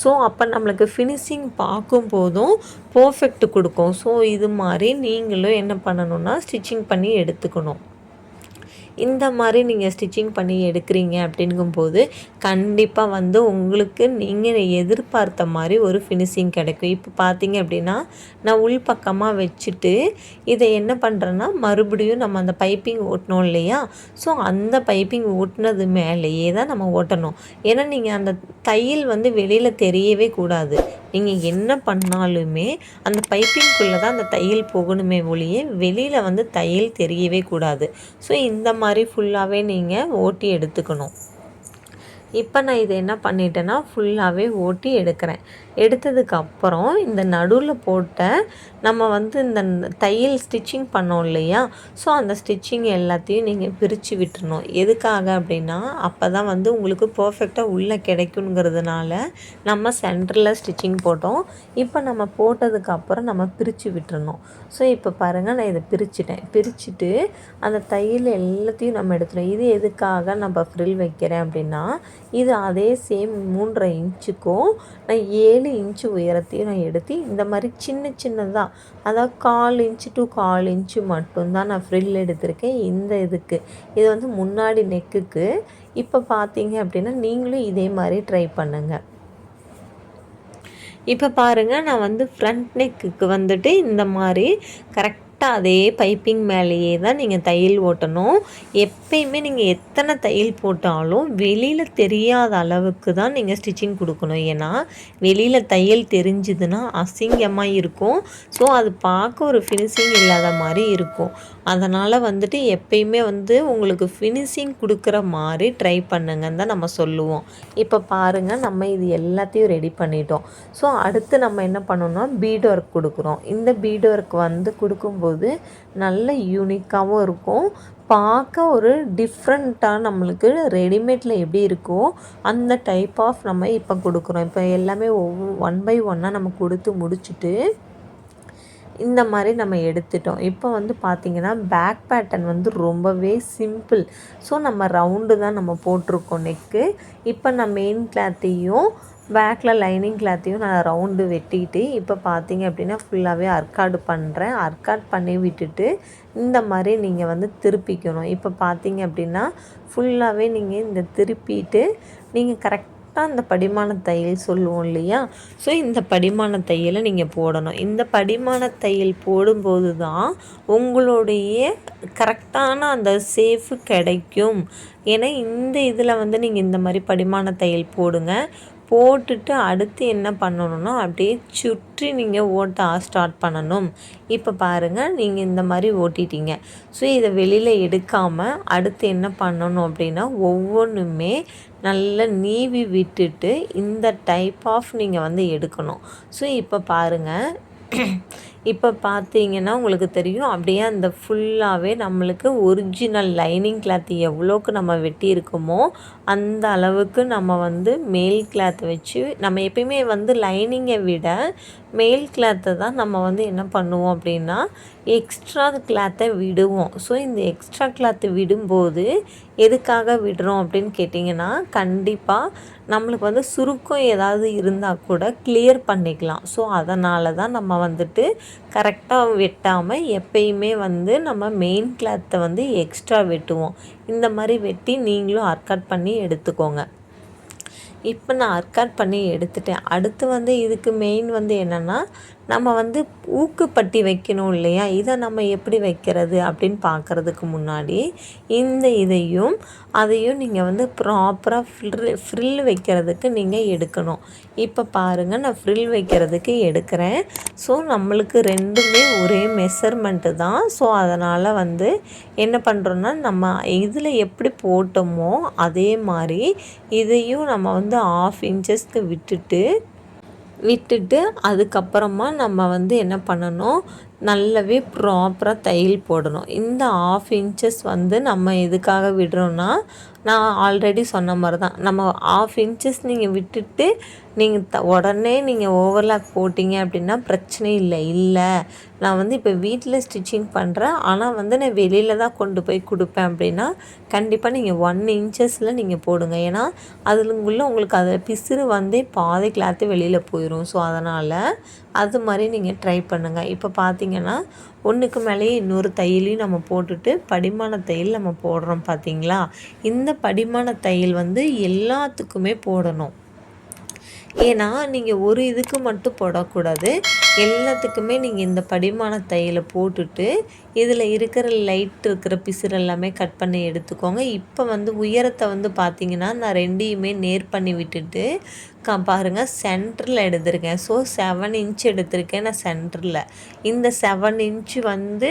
ஸோ அப்போ நம்மளுக்கு ஃபினிஷிங் பார்க்கும்போதும் பர்ஃபெக்ட் கொடுக்கும். ஸோ இது மாதிரி நீங்களும் என்ன பண்ணணும்னா ஸ்டிச்சிங் பண்ணி எடுத்துக்கணும். இந்த மாதிரி நீங்கள் ஸ்டிச்சிங் பண்ணி எடுக்கிறீங்க அப்படிங்கும்போது கண்டிப்பாக வந்து உங்களுக்கு நீங்கள் எதிர்பார்த்த மாதிரி ஒரு ஃபினிஷிங் கிடைக்கும். இப்போ பார்த்தீங்க அப்படின்னா நான் உள் பக்கமாக வச்சுட்டு இதை என்ன பண்ணுறேன்னா மறுபடியும் நம்ம அந்த பைப்பிங் ஓட்டணும் இல்லையா, ஸோ அந்த பைப்பிங் ஓட்டினது மேலேயே தான் நம்ம ஓட்டணும். ஏன்னா நீங்கள் அந்த தையல் வந்து வெளியில் தெரியவே கூடாது. நீங்கள் என்ன பண்ணாலுமே அந்த பைப்பிங்குள்ளே தான் அந்த தையல் போகணுமே ஒழிய வெளியில் வந்து தையல் தெரியவே கூடாது. ஸோ இந்த மாதிரி ஃபுல்லாகவே நீங்கள் ஓட்டி எடுத்துக்கணும். இப்போ நான் இதை என்ன பண்ணிட்டேன்னா ஃபுல்லாகவே ஓட்டி எடுக்கிறேன். எடுத்ததுக்கப்புறம் இந்த நடுவில் போட்ட நம்ம வந்து இந்த தையல் ஸ்டிச்சிங் பண்ணோம் இல்லையா, ஸோ அந்த ஸ்டிச்சிங் எல்லாத்தையும் நீங்கள் பிரித்து விட்டுறணும். எதுக்காக அப்படின்னா அப்போ தான் வந்து உங்களுக்கு பர்ஃபெக்டாக உள்ளே கிடைக்குங்கிறதுனால நம்ம சென்டரில் ஸ்டிச்சிங் போட்டோம். இப்போ நம்ம போட்டதுக்கப்புறம் நம்ம பிரித்து விட்டுறணும். ஸோ இப்போ பாருங்கள் நான் இதை பிரிச்சுட்டு அந்த தையல் எல்லாத்தையும் நம்ம எடுத்துகிறோம். இது எதுக்காக நம்ம ஃப்ரில் வைக்கிறேன் அப்படின்னா இது அதே சேம் 3.5 இன்ச்சுக்கும் நான் 7 இன்ச்சு உயரத்தையும் நான் எடுத்து இந்த மாதிரி சின்னதாக அதாவது 1/4 இன்ச்சு to 1/4 இன்ச்சு மட்டும்தான் நான் ஃப்ரில் எடுத்திருக்கேன். இந்த இது வந்து முன்னாடி நெக்குக்கு. இப்போ பார்த்தீங்க அப்படின்னா நீங்களும் இதே மாதிரி ட்ரை பண்ணுங்கள். இப்போ பாருங்கள் நான் வந்து ஃப்ரண்ட் நெக்குக்கு வந்துட்டு இந்த மாதிரி கரெக்டாக அதே பைப்பிங் மேலேயே தான் நீங்கள் தையல் ஓட்டணும். எப்பயுமே நீங்கள் எத்தனை தையல் போட்டாலும் வெளியில் தெரியாத அளவுக்கு தான் நீங்கள் ஸ்டிச்சிங் கொடுக்கணும். ஏன்னா வெளியில் தையல் தெரிஞ்சுதுன்னா அசிங்கமாக இருக்கும். ஸோ அது பார்க்க ஒரு ஃபினிஷிங் இல்லாத மாதிரி இருக்கும். அதனால் வந்துட்டு எப்பயுமே வந்து உங்களுக்கு ஃபினிஷிங் கொடுக்குற மாதிரி ட்ரை பண்ணுங்கன்னு தான் நம்ம சொல்லுவோம். இப்போ பாருங்கள் நம்ம இது எல்லாத்தையும் ரெடி பண்ணிட்டோம். ஸோ அடுத்து நம்ம என்ன பண்ணோம்னா பீட் ஒர்க் கொடுக்குறோம். இந்த பீட் ஒர்க் வந்து கொடுக்கும்போது நல்ல யூனிக்காகவும் இருக்கும். பார்க்க ஒரு டிஃப்ரெண்ட்டாக நம்மளுக்கு ரெடிமேடில் எப்படி இருக்கோ அந்த டைப் ஆஃப் நம்ம இப்போ கொடுக்குறோம். இப்போ எல்லாமே 1 by 1 நம்ம கொடுத்து முடிச்சுட்டு இந்த மாதிரி நம்ம எடுத்துட்டோம். இப்போ வந்து பார்த்திங்கன்னா பேக் பேட்டர்ன் வந்து ரொம்பவே சிம்பிள். ஸோ நம்ம ரவுண்டு தான் நம்ம போட்டிருக்கோம் நெக்கு. இப்போ நான் மெயின் கிளாத்தையும் பேக்கில் லைனிங் கிளாத்தையும் நான் ரவுண்டு வெட்டிட்டு இப்போ பார்த்தீங்க அப்படின்னா ஃபுல்லாகவே அர்க்காடு பண்ணுறேன். அர்க்காட் பண்ணி விட்டுட்டு இந்த மாதிரி நீங்கள் வந்து திருப்பிக்கணும். இப்போ பார்த்தீங்க அப்படின்னா ஃபுல்லாகவே நீங்கள் இந்த திருப்பிட்டு நீங்கள் கரெக்டாக அந்த படிமான தையல் சொல்லுவோம் இல்லையா, ஸோ இந்த படிமான தையலை நீங்கள் போடணும். இந்த படிமான தையல் போடும்போது தான் உங்களுடைய கரெக்டான அந்த சேஃபு கிடைக்கும். ஏன்னா இந்த இதில் வந்து நீங்கள் இந்த மாதிரி படிமான தையல் போட்டுட்டு அடுத்து என்ன பண்ணணும்னா அப்படியே சுற்றி நீங்கள் ஓட்ட ஸ்டார்ட் பண்ணணும். இப்போ பாருங்கள் நீங்கள் இந்த மாதிரி ஓட்டிட்டீங்க. ஸோ இதை வெளியில் எடுக்காமல் அடுத்து என்ன பண்ணணும் அப்படின்னா ஒவ்வொன்றுமே நல்லா நீவி விட்டுட்டு இந்த டைப் ஆஃப் நீங்கள் வந்து எடுக்கணும். ஸோ இப்போ பாருங்கள் இப்போ பார்த்தீங்கன்னா உங்களுக்கு தெரியும் அப்படியே அந்த ஃபுல்லாகவே நம்மளுக்கு ஒரிஜினல் லைனிங் கிளாத் எவ்வளோக்கு நம்ம வெட்டியிருக்கோமோ அந்த அளவுக்கு நம்ம வந்து மேல் கிளாத் வச்சு நம்ம எப்பயுமே வந்து லைனிங்கை விட மேல் கிளாத்தை தான் நம்ம வந்து என்ன பண்ணுவோம் அப்படின்னா எக்ஸ்ட்ரா கிளாத்தை விடுவோம். ஸோ இந்த எக்ஸ்ட்ரா கிளாத்து விடும்போது எதுக்காக விடுறோம் அப்படின்னு கேட்டிங்கன்னா கண்டிப்பாக நம்மளுக்கு வந்து சுருக்கம் ஏதாவது இருந்தால் கூட கிளியர் பண்ணிக்கலாம். ஸோ அதனால தான் நம்ம வந்துட்டு கரெக்டாக வெட்டாமல் எப்பயுமே வந்து நம்ம மெயின் கிளாத்தை வந்து எக்ஸ்ட்ரா வெட்டுவோம். இந்த மாதிரி வெட்டி நீங்களும் அர்க்கட் பண்ணி எடுத்துக்கோங்க. இப்போ நான் அர்க்காட் பண்ணி எடுத்துட்டேன். அடுத்து வந்து இதுக்கு மெயின் வந்து என்னென்னா நம்ம வந்து ஊக்குப்பட்டி வைக்கணும் இல்லையா, இதை நம்ம எப்படி வைக்கிறது அப்படின்னு பார்க்குறதுக்கு முன்னாடி இதையும் அதையும் நீங்கள் வந்து ப்ராப்பராக ஃப்ரில் வைக்கிறதுக்கு நீங்கள் எடுக்கணும். இப்போ பாருங்கள், நான் ஃப்ரில் வைக்கிறதுக்கு எடுக்கிறேன். ஸோ நம்மளுக்கு ரெண்டுமே ஒரே மெஷர்மெண்ட்டு தான். ஸோ அதனால் வந்து என்ன பண்ணுறோன்னா, நம்ம இதில் எப்படி போட்டோமோ அதே மாதிரி இதையும் நம்ம வந்து 1/2 இன்ச்சஸ்க்கு விட்டுட்டு அதுக்கப்புறமா நம்ம வந்து என்ன பண்ணணும், நல்லாவே ப்ராப்பராக தையல் போடணும். இந்த 1/2 இன்ச்சஸ் வந்து நம்ம எதுக்காக விடுறோன்னா, நான் ஆல்ரெடி சொன்ன மாதிரி தான், நம்ம 1/2 இன்ச்சஸ் நீங்கள் விட்டுட்டு நீங்கள் உடனே நீங்கள் ஓவர்லாக் போட்டிங்க அப்படின்னா பிரச்சனை இல்லை நான் வந்து இப்போ வீட்டில் ஸ்டிச்சிங் பண்ணுறேன், ஆனால் வந்து நான் வெளியில் தான் கொண்டு போய் கொடுப்பேன் அப்படின்னா கண்டிப்பாக நீங்கள் 1 இன்ச்சஸில் நீங்கள் போடுங்க. ஏன்னா அதுக்குள்ளே உங்களுக்கு அதில் பிசுறு வந்து பாதி கிளாத்து வெளியில் போயிடும். ஸோ அதனால் அது மாதிரி நீங்கள் ட்ரை பண்ணுங்கள். இப்போ பார்த்தீங்கன்னா ஒன்றுக்கு மேலேயே இன்னொரு தையலையும் நம்ம போட்டுட்டு படிமான தையல் நம்ம போடுறோம் பார்த்தீங்களா. இந்த படிமான தையல் வந்து எல்லாத்துக்குமே போடணும். ஏன்னா நீங்கள் ஒரு இதுக்கு மட்டும் போடக்கூடாது, எல்லாத்துக்குமே நீங்கள் இந்த படிமான தையலை போட்டுட்டு இதில் இருக்கிற பிசுறு எல்லாமே கட் பண்ணி எடுத்துக்கோங்க. இப்போ வந்து உயரத்தை வந்து பார்த்திங்கன்னா நான் ரெண்டையுமே நேர் பண்ணி விட்டுட்டு பாருங்கள் சென்டரில் எடுத்திருக்கேன். ஸோ 7 இன்ச் எடுத்திருக்கேன் நான் சென்டரில். இந்த 7 இன்ச்சு வந்து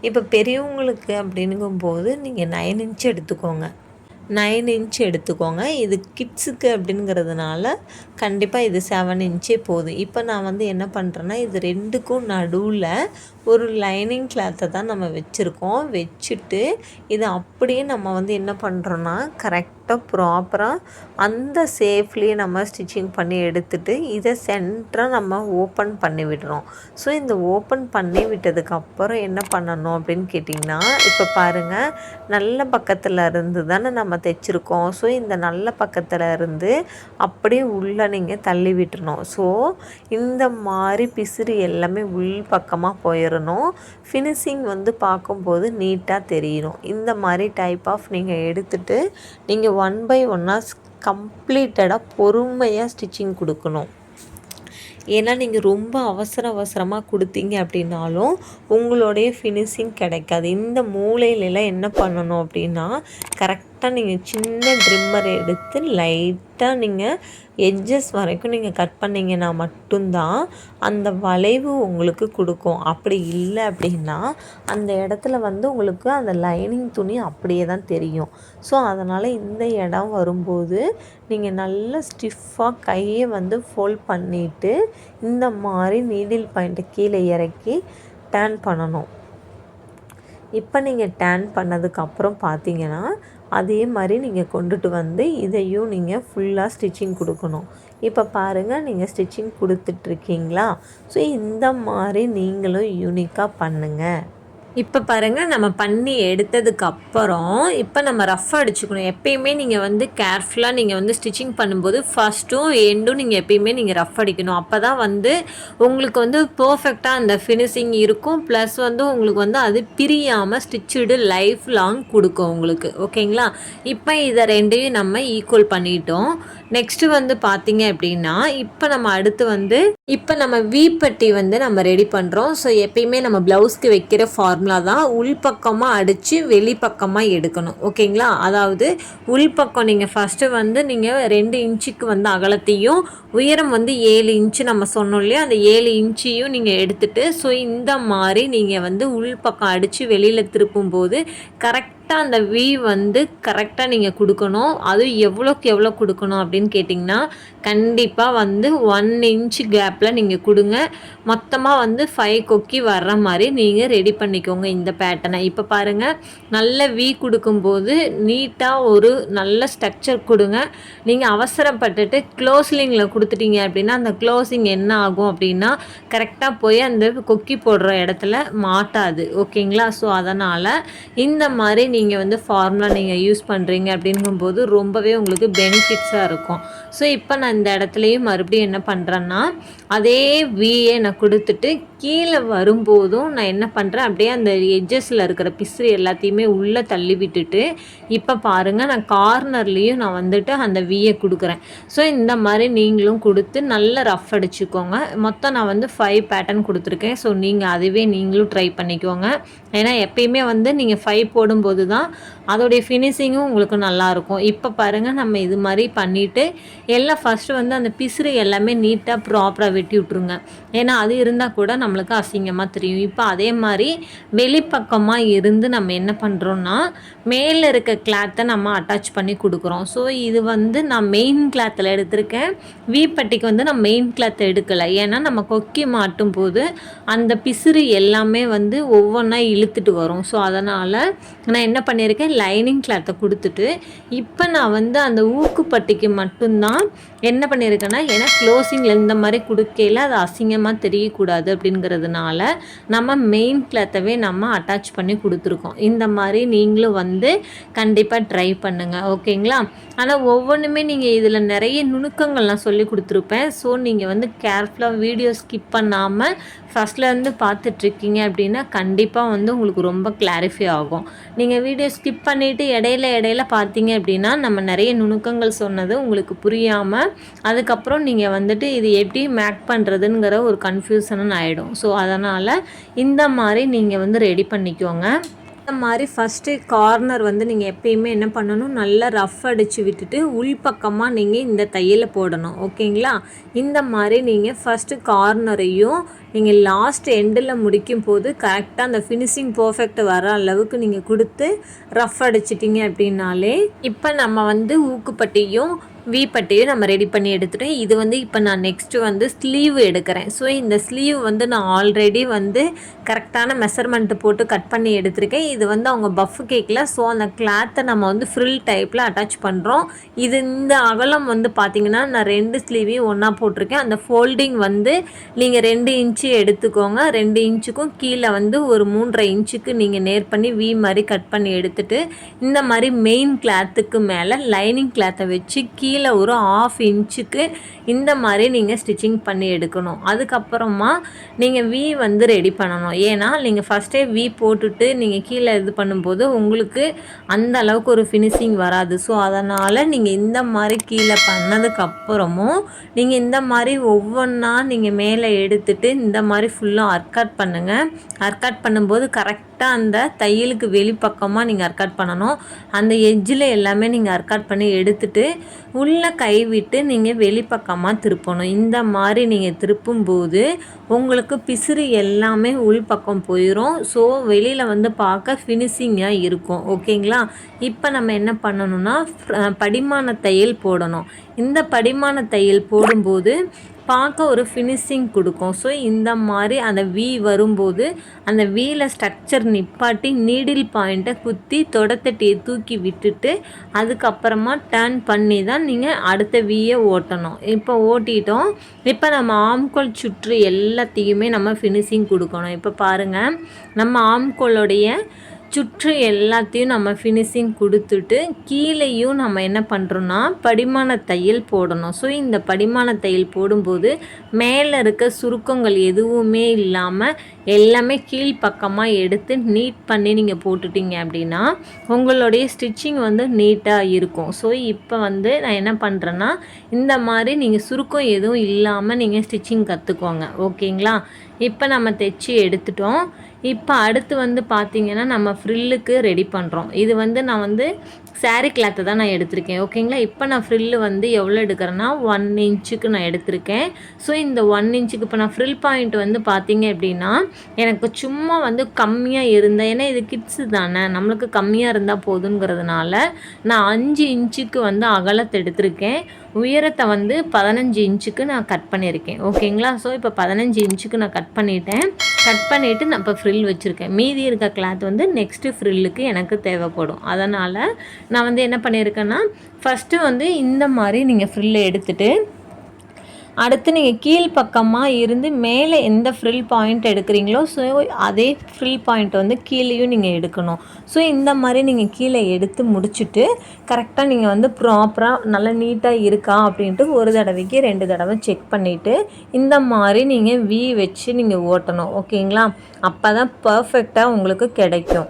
இப்போ பெரியவங்களுக்கு அப்படிங்கும்போது நீங்கள் 9 இன்ச் எடுத்துக்கோங்க. 9 இன்ச் எடுத்துக்கோங்க. இது கிட்ஸுக்கு அப்படிங்கிறதுனால கண்டிப்பாக இது 7 இன்ச்சே போதும். இப்போ நான் வந்து என்ன பண்ணுறேன்னா, இது ரெண்டுக்கும் நடுவில் ஒரு லைனிங் கிளாத்தை தான் நம்ம வச்சுட்டு இதை அப்படியே நம்ம வந்து என்ன பண்ணுறோன்னா, கரெக்டாக ப்ராப்பராக அந்த சேஃப்லேயே நம்ம ஸ்டிச்சிங் பண்ணி எடுத்துகிட்டு இதை சென்டராக நம்ம ஓப்பன் பண்ணி விடுறோம். ஸோ இந்த ஓப்பன் பண்ணி விட்டதுக்கப்புறம் என்ன பண்ணணும் அப்படின்னு கேட்டிங்கன்னா, இப்போ பாருங்கள், நல்ல பக்கத்தில் இருந்து தானே நம்ம தைச்சிருக்கோம். ஸோ இந்த நல்ல பக்கத்தில் இருந்து அப்படியே உள்ளே நீங்கள் தள்ளி விட்டுறணும். ஸோ இந்த மாதிரி பிசுறு எல்லாமே உள் பக்கமாக போயிடணும். ஃபினிஷிங் வந்து பார்க்கும்போது நீட்டாக தெரியணும். இந்த மாதிரி டைப் ஆஃப் நீங்கள் எடுத்துகிட்டு நீங்கள் 1 by 1 கம்ப்ளீட்டடாக பொறுமையாக ஸ்டிச்சிங் கொடுக்கணும். ஏன்னா நீங்கள் ரொம்ப அவசரமாக கொடுத்தீங்க அப்படின்னாலும் உங்களுடைய ஃபினிஷிங் கிடைக்காது. இந்த மூலையிலலாம் என்ன பண்ணணும் அப்படின்னா, கரெக்டாக நீங்கள் சின்ன ட்ரிம்மர் எடுத்து லைட்டாக நீங்கள் எட்ஜஸ் வரைக்கும் நீங்கள் கட் பண்ணிங்கன்னா மட்டும்தான் அந்த வளைவு உங்களுக்கு கொடுக்கும். அப்படி இல்லை அப்படின்னா அந்த இடத்துல வந்து உங்களுக்கு அந்த லைனிங் துணி அப்படியே தான் தெரியும். ஸோ அதனால் இந்த இடம் வரும்போது நீங்கள் நல்லா ஸ்டிஃபாக கையை வந்து ஃபோல்ட் பண்ணிவிட்டு இந்த மாதிரி நீடில் பாயிண்ட்டை கீழே இறக்கி டர்ன் பண்ணணும். இப்போ நீங்கள் டர்ன் பண்ணதுக்கப்புறம் பார்த்தீங்கன்னா அதே மாதிரி நீங்கள் கொண்டுட்டு வந்து இதையும் நீங்கள் ஃபுல்லாக ஸ்டிச்சிங் கொடுக்கணும். இப்போ பாருங்கள், நீங்கள் ஸ்டிச்சிங் கொடுத்துட்ருக்கீங்களா. ஸோ இந்த மாதிரி நீங்களும் யூனிக்காக பண்ணுங்கள். இப்போ பாருங்கள், நம்ம பண்ணி எடுத்ததுக்கப்புறம் இப்போ நம்ம ரஃப் அடிச்சுக்கணும். எப்பயுமே நீங்கள் வந்து கேர்ஃபுல்லாக நீங்கள் வந்து ஸ்டிச்சிங் பண்ணும்போது ஃபஸ்ட்டும் எண்டும் நீங்கள் எப்பயுமே நீங்கள் ரஃப் அடிக்கணும். அப்போ தான் வந்து உங்களுக்கு வந்து பர்ஃபெக்டாக அந்த ஃபினிஷிங் இருக்கும். ப்ளஸ் வந்து உங்களுக்கு வந்து அது பிரியாமல் ஸ்டிச்சுடு லைஃப் லாங் கொடுக்கும் உங்களுக்கு. ஓகேங்களா. இப்போ இதை ரெண்டையும் நம்ம ஈக்குவல் பண்ணிட்டோம். நெக்ஸ்ட்டு வந்து பார்த்தீங்க அப்படின்னா, இப்போ நம்ம அடுத்து வந்து இப்போ நம்ம வீப்பட்டி வந்து நம்ம ரெடி பண்ணுறோம். ஸோ எப்பயுமே நம்ம ப்ளவுஸ்க்கு வைக்கிற ஃபார்முலா தான், உள்பக்கமாக அடித்து வெளிப்பக்கமாக எடுக்கணும். ஓகேங்களா. அதாவது உள்பக்கம் நீங்கள் ஃபஸ்ட்டு வந்து நீங்கள் 2 இன்ச்சுக்கு வந்து அகலத்தையும் உயரம் வந்து 7 இன்ச்சு நம்ம சொன்னோம் இல்லையா, அந்த 7 இன்ச்சையும் நீங்கள் எடுத்துகிட்டு ஸோ இந்த மாதிரி நீங்கள் வந்து உள்பக்கம் அடித்து வெளியில் திருப்பும்போது கரெக்டாக அந்த வி வந்து கரெக்டாக நீங்கள் கொடுக்கணும். அதுவும் எவ்வளோக்கு எவ்வளோ கொடுக்கணும் அப்படின்னு கேட்டிங்கன்னா, கண்டிப்பாக வந்து 1 இன்ச்சு கேப்பில் நீங்கள் கொடுங்க. மொத்தமாக வந்து 5 கொக்கி வர்ற மாதிரி நீங்கள் ரெடி பண்ணிக்கோங்க இந்த பேட்டர்னை. இப்போ பாருங்கள், நல்ல வி கொடுக்கும்போது நீட்டாக ஒரு நல்ல ஸ்ட்ரக்சர் கொடுங்க. நீங்கள் அவசரப்பட்டுட்டு க்ளோஸ்லிங்கில் கொடுத்துட்டீங்க அப்படின்னா அந்த க்ளோசிங் என்ன ஆகும் அப்படின்னா கரெக்டாக போய் அந்த கொக்கி போடுற இடத்துல மாட்டாது. ஓகேங்களா. ஸோ அதனால் இந்த மாதிரி நீங்கள் வந்து ஃபார்முலா நீங்கள் யூஸ் பண்ணுறீங்க அப்படிங்கும்போது ரொம்பவே உங்களுக்கு பெனிஃபிட்ஸாக இருக்கும். ஸோ இப்போ நான் இந்த இடத்துலையும் மறுபடியும் என்ன பண்ணுறேன்னா, அதே விஏ நான் கொடுத்துட்டு கீழே வரும்போதும் நான் என்ன பண்ணுறேன், அப்படியே அந்த எட்ஜஸில் இருக்கிற பிசுறு எல்லாத்தையுமே உள்ளே தள்ளி விட்டுட்டு இப்போ பாருங்கள் நான் கார்னர்லேயும் நான் வந்துட்டு அந்த விஏ கொடுக்குறேன். ஸோ இந்த மாதிரி நீங்களும் கொடுத்து நல்லா ரஃப் அடிச்சுக்கோங்க. மொத்தம் நான் வந்து 5 பேட்டர்ன் கொடுத்துருக்கேன். ஸோ நீங்கள் அதுவே நீங்களும் ட்ரை பண்ணிக்கோங்க. ஏன்னா எப்பயுமே வந்து நீங்கள் 5 போடும்போது தான் அதோடைய ஃபினிஷிங்கும் உங்களுக்கு நல்லாயிருக்கும். இப்போ பாருங்கள் நம்ம இது மாதிரி பண்ணிவிட்டு எல்லாம் ஃபஸ்ட்டு வந்து அந்த பிசுறு எல்லாமே நீட்டாக ப்ராப்பராக வெட்டி விட்ருங்க. ஏன்னா அது இருந்தால் கூட நம்மளுக்கு அசிங்கமாக தெரியும். இப்போ அதே மாதிரி வெளிப்பக்கமாக இருந்து நம்ம என்ன பண்ணுறோன்னா, மேலே இருக்க கிளாத்தை நம்ம அட்டாச் பண்ணி கொடுக்குறோம். ஸோ இது வந்து நான் மெயின் கிளாத்தில் எடுத்திருக்கேன். வீப்பட்டிக்கு வந்து நான் மெயின் கிளாத்தை எடுக்கலை. ஏன்னா நம்ம கொக்கி மாட்டும் போது அந்த பிசுறு எல்லாமே வந்து ஒவ்வொன்றா இழுத்துட்டு வரும். ஸோ அதனால் நான் என்ன பண்ணியிருக்கேன், லைனிங் கிளாத்தை கொடுத்துட்டு இப்போ நான் வந்து அந்த ஊக்குப்பட்டிக்கு மட்டும்தான் என்ன பண்ணியிருக்கேன்னா, ஏன்னா க்ளோசிங்கில் இந்த மாதிரி கொடுக்கையில் அது அசிங்கமாக தெரியக்கூடாது அப்படிங்கிறதுனால நம்ம மெயின் கிளாத்தவே நம்ம அட்டாச் பண்ணி கொடுத்துருக்கோம். இந்த மாதிரி நீங்களும் வந்து கண்டிப்பாக ட்ரை பண்ணுங்கள், ஓகேங்களா? ஆனால் ஒவ்வொன்றுமே நீங்கள் இதில் நிறைய நுணுக்கங்கள்லாம் சொல்லி கொடுத்துருப்பேன். ஸோ நீங்கள் வந்து கேர்ஃபுல்லாக வீடியோ ஸ்கிப் பண்ணாமல் ஃபஸ்ட்லேருந்து பார்த்துட்ருக்கீங்க அப்படின்னா கண்டிப்பாக வந்து உங்களுக்கு ரொம்ப கிளாரிஃபை ஆகும். நீங்கள் வீடியோ ஸ்கிப் பண்ணிவிட்டு இடையில பார்த்தீங்க அப்படின்னா நம்ம நிறைய நுணுக்கங்கள் சொன்னது உங்களுக்கு புரியாமல் அதுக்கப்புறம் நீங்கள் வந்துட்டு இது எப்படி மேக் பண்ணுறதுங்கிற ஒரு கன்ஃபியூஷன் ஆகிடும். ஸோ அதனால் இந்த மாதிரி நீங்கள் வந்து ரெடி பண்ணிக்கோங்க. இந்த மாதிரி ஃபஸ்ட்டு கார்னர் வந்து நீங்கள் எப்பயுமே என்ன பண்ணணும், நல்லா ரஃப் அடித்து விட்டுட்டு உள்பக்கமாக நீங்கள் இந்த தையலை போடணும், ஓகேங்களா? இந்த மாதிரி நீங்கள் ஃபஸ்ட்டு கார்னரையும் நீங்கள் லாஸ்ட் எண்டில் முடிக்கும் போது கரெக்டாக அந்த ஃபினிஷிங் பர்ஃபெக்ட் வர அளவுக்கு நீங்கள் கொடுத்து ரஃப் அடிச்சிட்டிங்க அப்படின்னாலே இப்போ நம்ம வந்து ஊக்குப்பட்டியும் வீப்பட்டியும் நம்ம ரெடி பண்ணி எடுத்துட்டோம். இது வந்து இப்போ நான் நெக்ஸ்ட்டு வந்து ஸ்லீவ் எடுக்கிறேன். ஸோ இந்த ஸ்லீவ் வந்து நான் ஆல்ரெடி வந்து கரெக்டான மெஷர்மெண்ட்டு போட்டு கட் பண்ணி எடுத்திருக்கேன். இது வந்து அவங்க பஃப் கேக்கில். ஸோ அந்த கிளாத்தை நம்ம வந்து ஃப்ரில் டைப்பில் அட்டாச் பண்ணுறோம். இது இந்த அகலம் வந்து பார்த்திங்கன்னா நான் 2 ஸ்லீவையும் ஒன்றா போட்டிருக்கேன். அந்த ஃபோல்டிங் வந்து நீங்கள் 2 இன்ச்சு எடுத்துக்கோங்க. 2 இன்ச்சுக்கும் கீழே வந்து ஒரு 3.5 இன்ச்சுக்கு நீங்கள் நேர் பண்ணி வி மாதிரி கட் பண்ணி எடுத்துகிட்டு இந்த மாதிரி மெயின் கிளாத்துக்கு மேலே லைனிங் கிளாத்தை வச்சு கீழே ஒரு 1/2 இன்ச்சுக்கு இந்த மாதிரி நீங்கள் ஸ்டிச்சிங் பண்ணி எடுக்கணும். அதுக்கப்புறமா நீங்கள் வி வந்து ரெடி பண்ணணும். ஏன்னா நீங்கள் ஃபஸ்ட்டே வி போட்டுட்டு நீங்கள் கீழே இது பண்ணும்போது உங்களுக்கு அந்த அளவுக்கு ஒரு ஃபினிஷிங் வராது. ஸோ அதனால் நீங்கள் இந்த மாதிரி கீழே பண்ணதுக்கப்புறமும் நீங்கள் இந்த மாதிரி ஒவ்வொன்றா நீங்கள் மேலே எடுத்துட்டு இந்த மாதிரி ஃபுல்லாக அர்கட் பண்ணுங்கள். அர்கட் பண்ணும்போது கரெக்டாக அந்த தையலுக்கு வெளிப்பக்கமாக நீங்கள் அர்கட் பண்ணணும். அந்த எட்ஜில் எல்லாமே நீங்கள் அர்கட் பண்ணி எடுத்துட்டு உள்ளே கைவிட்டு நீங்கள் வெளிப்பக்கமாக திருப்பணும். இந்த மாதிரி நீங்கள் திருப்பும்போது உங்களுக்கு பிசுறு எல்லாமே உள்பக்கம் போயிடும். ஸோ வெளியில் வந்து பார்க்க ஃபினிஷிங்காக இருக்கும், ஓகேங்களா? இப்போ நம்ம என்ன பண்ணணும்னா படிமான தையல் போடணும். இந்த படிமான தையல் போடும்போது பார்க்க ஒரு ஃபினிஷிங் கொடுக்கும். ஸோ இந்த மாதிரி அந்த வி வரும்போது அந்த வீல ஸ்ட்ரக்சர் நிப்பாட்டி நீடில் பாயிண்ட்டை குத்தி தொடத்தட்டியை தூக்கி விட்டுட்டு அதுக்கப்புறமா டர்ன் பண்ணி தான் நீங்கள் அடுத்த வியை ஓட்டணும். இப்போ ஓட்டிட்டோம். இப்போ நம்ம ஆம்கோல் சுற்று எல்லாத்தையுமே நம்ம ஃபினிஷிங் கொடுக்கணும். இப்போ பாருங்கள் நம்ம ஆம்கோலுடைய சுற்று எல்லாத்தையும் நம்ம ஃபினிஷிங் கொடுத்துட்டு கீழேயும் நம்ம என்ன பண்ணுறோன்னா படிமான தையல் போடணும். ஸோ இந்த படிமான தையல் போடும்போது மேலே இருக்க சுருக்கங்கள் எதுவுமே இல்லாமல் எல்லாமே கீழ்ப்பக்கமாக எடுத்து நீட் பண்ணி நீங்கள் போட்டுட்டீங்க அப்படின்னா உங்களுடைய ஸ்டிச்சிங் வந்து நீட்டாக இருக்கும். ஸோ இப்போ வந்து நான் என்ன பண்ணுறேன்னா இந்த மாதிரி நீங்கள் சுருக்கம் எதுவும் இல்லாமல் நீங்கள் ஸ்டிச்சிங் கற்றுக்கோங்க, ஓகேங்களா? இப்போ நம்ம தைச்சி எடுத்துட்டோம். இப்போ அடுத்து வந்து பார்த்திங்கன்னா நம்ம ஃப்ரில்லுக்கு ரெடி பண்ணுறோம். இது வந்து நான் வந்து சாரீ கிளாத்தை தான் நான் எடுத்திருக்கேன், ஓகேங்களா? இப்போ நான் ஃப்ரில்லு வந்து எவ்வளோ எடுக்கிறேன்னா 1 இன்ச்சுக்கு நான் எடுத்திருக்கேன். ஸோ இந்த 1 இன்ச்சுக்கு இப்போ நான் ஃப்ரில் பாயிண்ட் வந்து பார்த்திங்க அப்படின்னா எனக்கு சும்மா வந்து கம்மியாக இருந்தேன். ஏன்னா இது கிட்ஸு தானே, நம்மளுக்கு கம்மியாக இருந்தால் போதுங்கிறதுனால நான் 5 இன்ச்சுக்கு வந்து அகலத்தை எடுத்திருக்கேன். உயரத்தை வந்து 15 இன்ச்சுக்கு நான் கட் பண்ணியிருக்கேன், ஓகேங்களா? ஸோ இப்போ 15 இன்ச்சுக்கு நான் கட் பண்ணிவிட்டு நான் இப்போ ஃப்ரில் வச்சுருக்கேன். மீதி இருக்க கிளாத் வந்து நெக்ஸ்ட்டு ஃப்ரில்லுக்கு எனக்கு தேவைப்படும். அதனால் நான் வந்து என்ன பண்ணியிருக்கேன்னா ஃபஸ்ட்டு வந்து இந்த மாதிரி நீங்கள் ஃப்ரில்லை எடுத்துகிட்டு அடுத்து நீங்கள் கீழ் பக்கமாக இருந்து மேலே எந்த ஃப்ரில் பாயிண்ட் எடுக்கிறீங்களோ ஸோ அதே ஃப்ரில் பாயிண்ட் வந்து கீழேயும் நீங்கள் எடுக்கணும். ஸோ இந்த மாதிரி நீங்கள் கீழே எடுத்து முடிச்சுட்டு கரெக்டாக நீங்கள் வந்து ப்ராப்பராக நல்லா நீட்டாக இருக்கா அப்படின்ட்டு ஒரு தடவைக்கு 2 தடவை செக் பண்ணிவிட்டு இந்த மாதிரி நீங்கள் வி வச்சு நீங்கள் ஓட்டணும். ஓகேங்களா? அப்போ தான் பர்ஃபெக்டாக உங்களுக்கு கிடைக்கும்.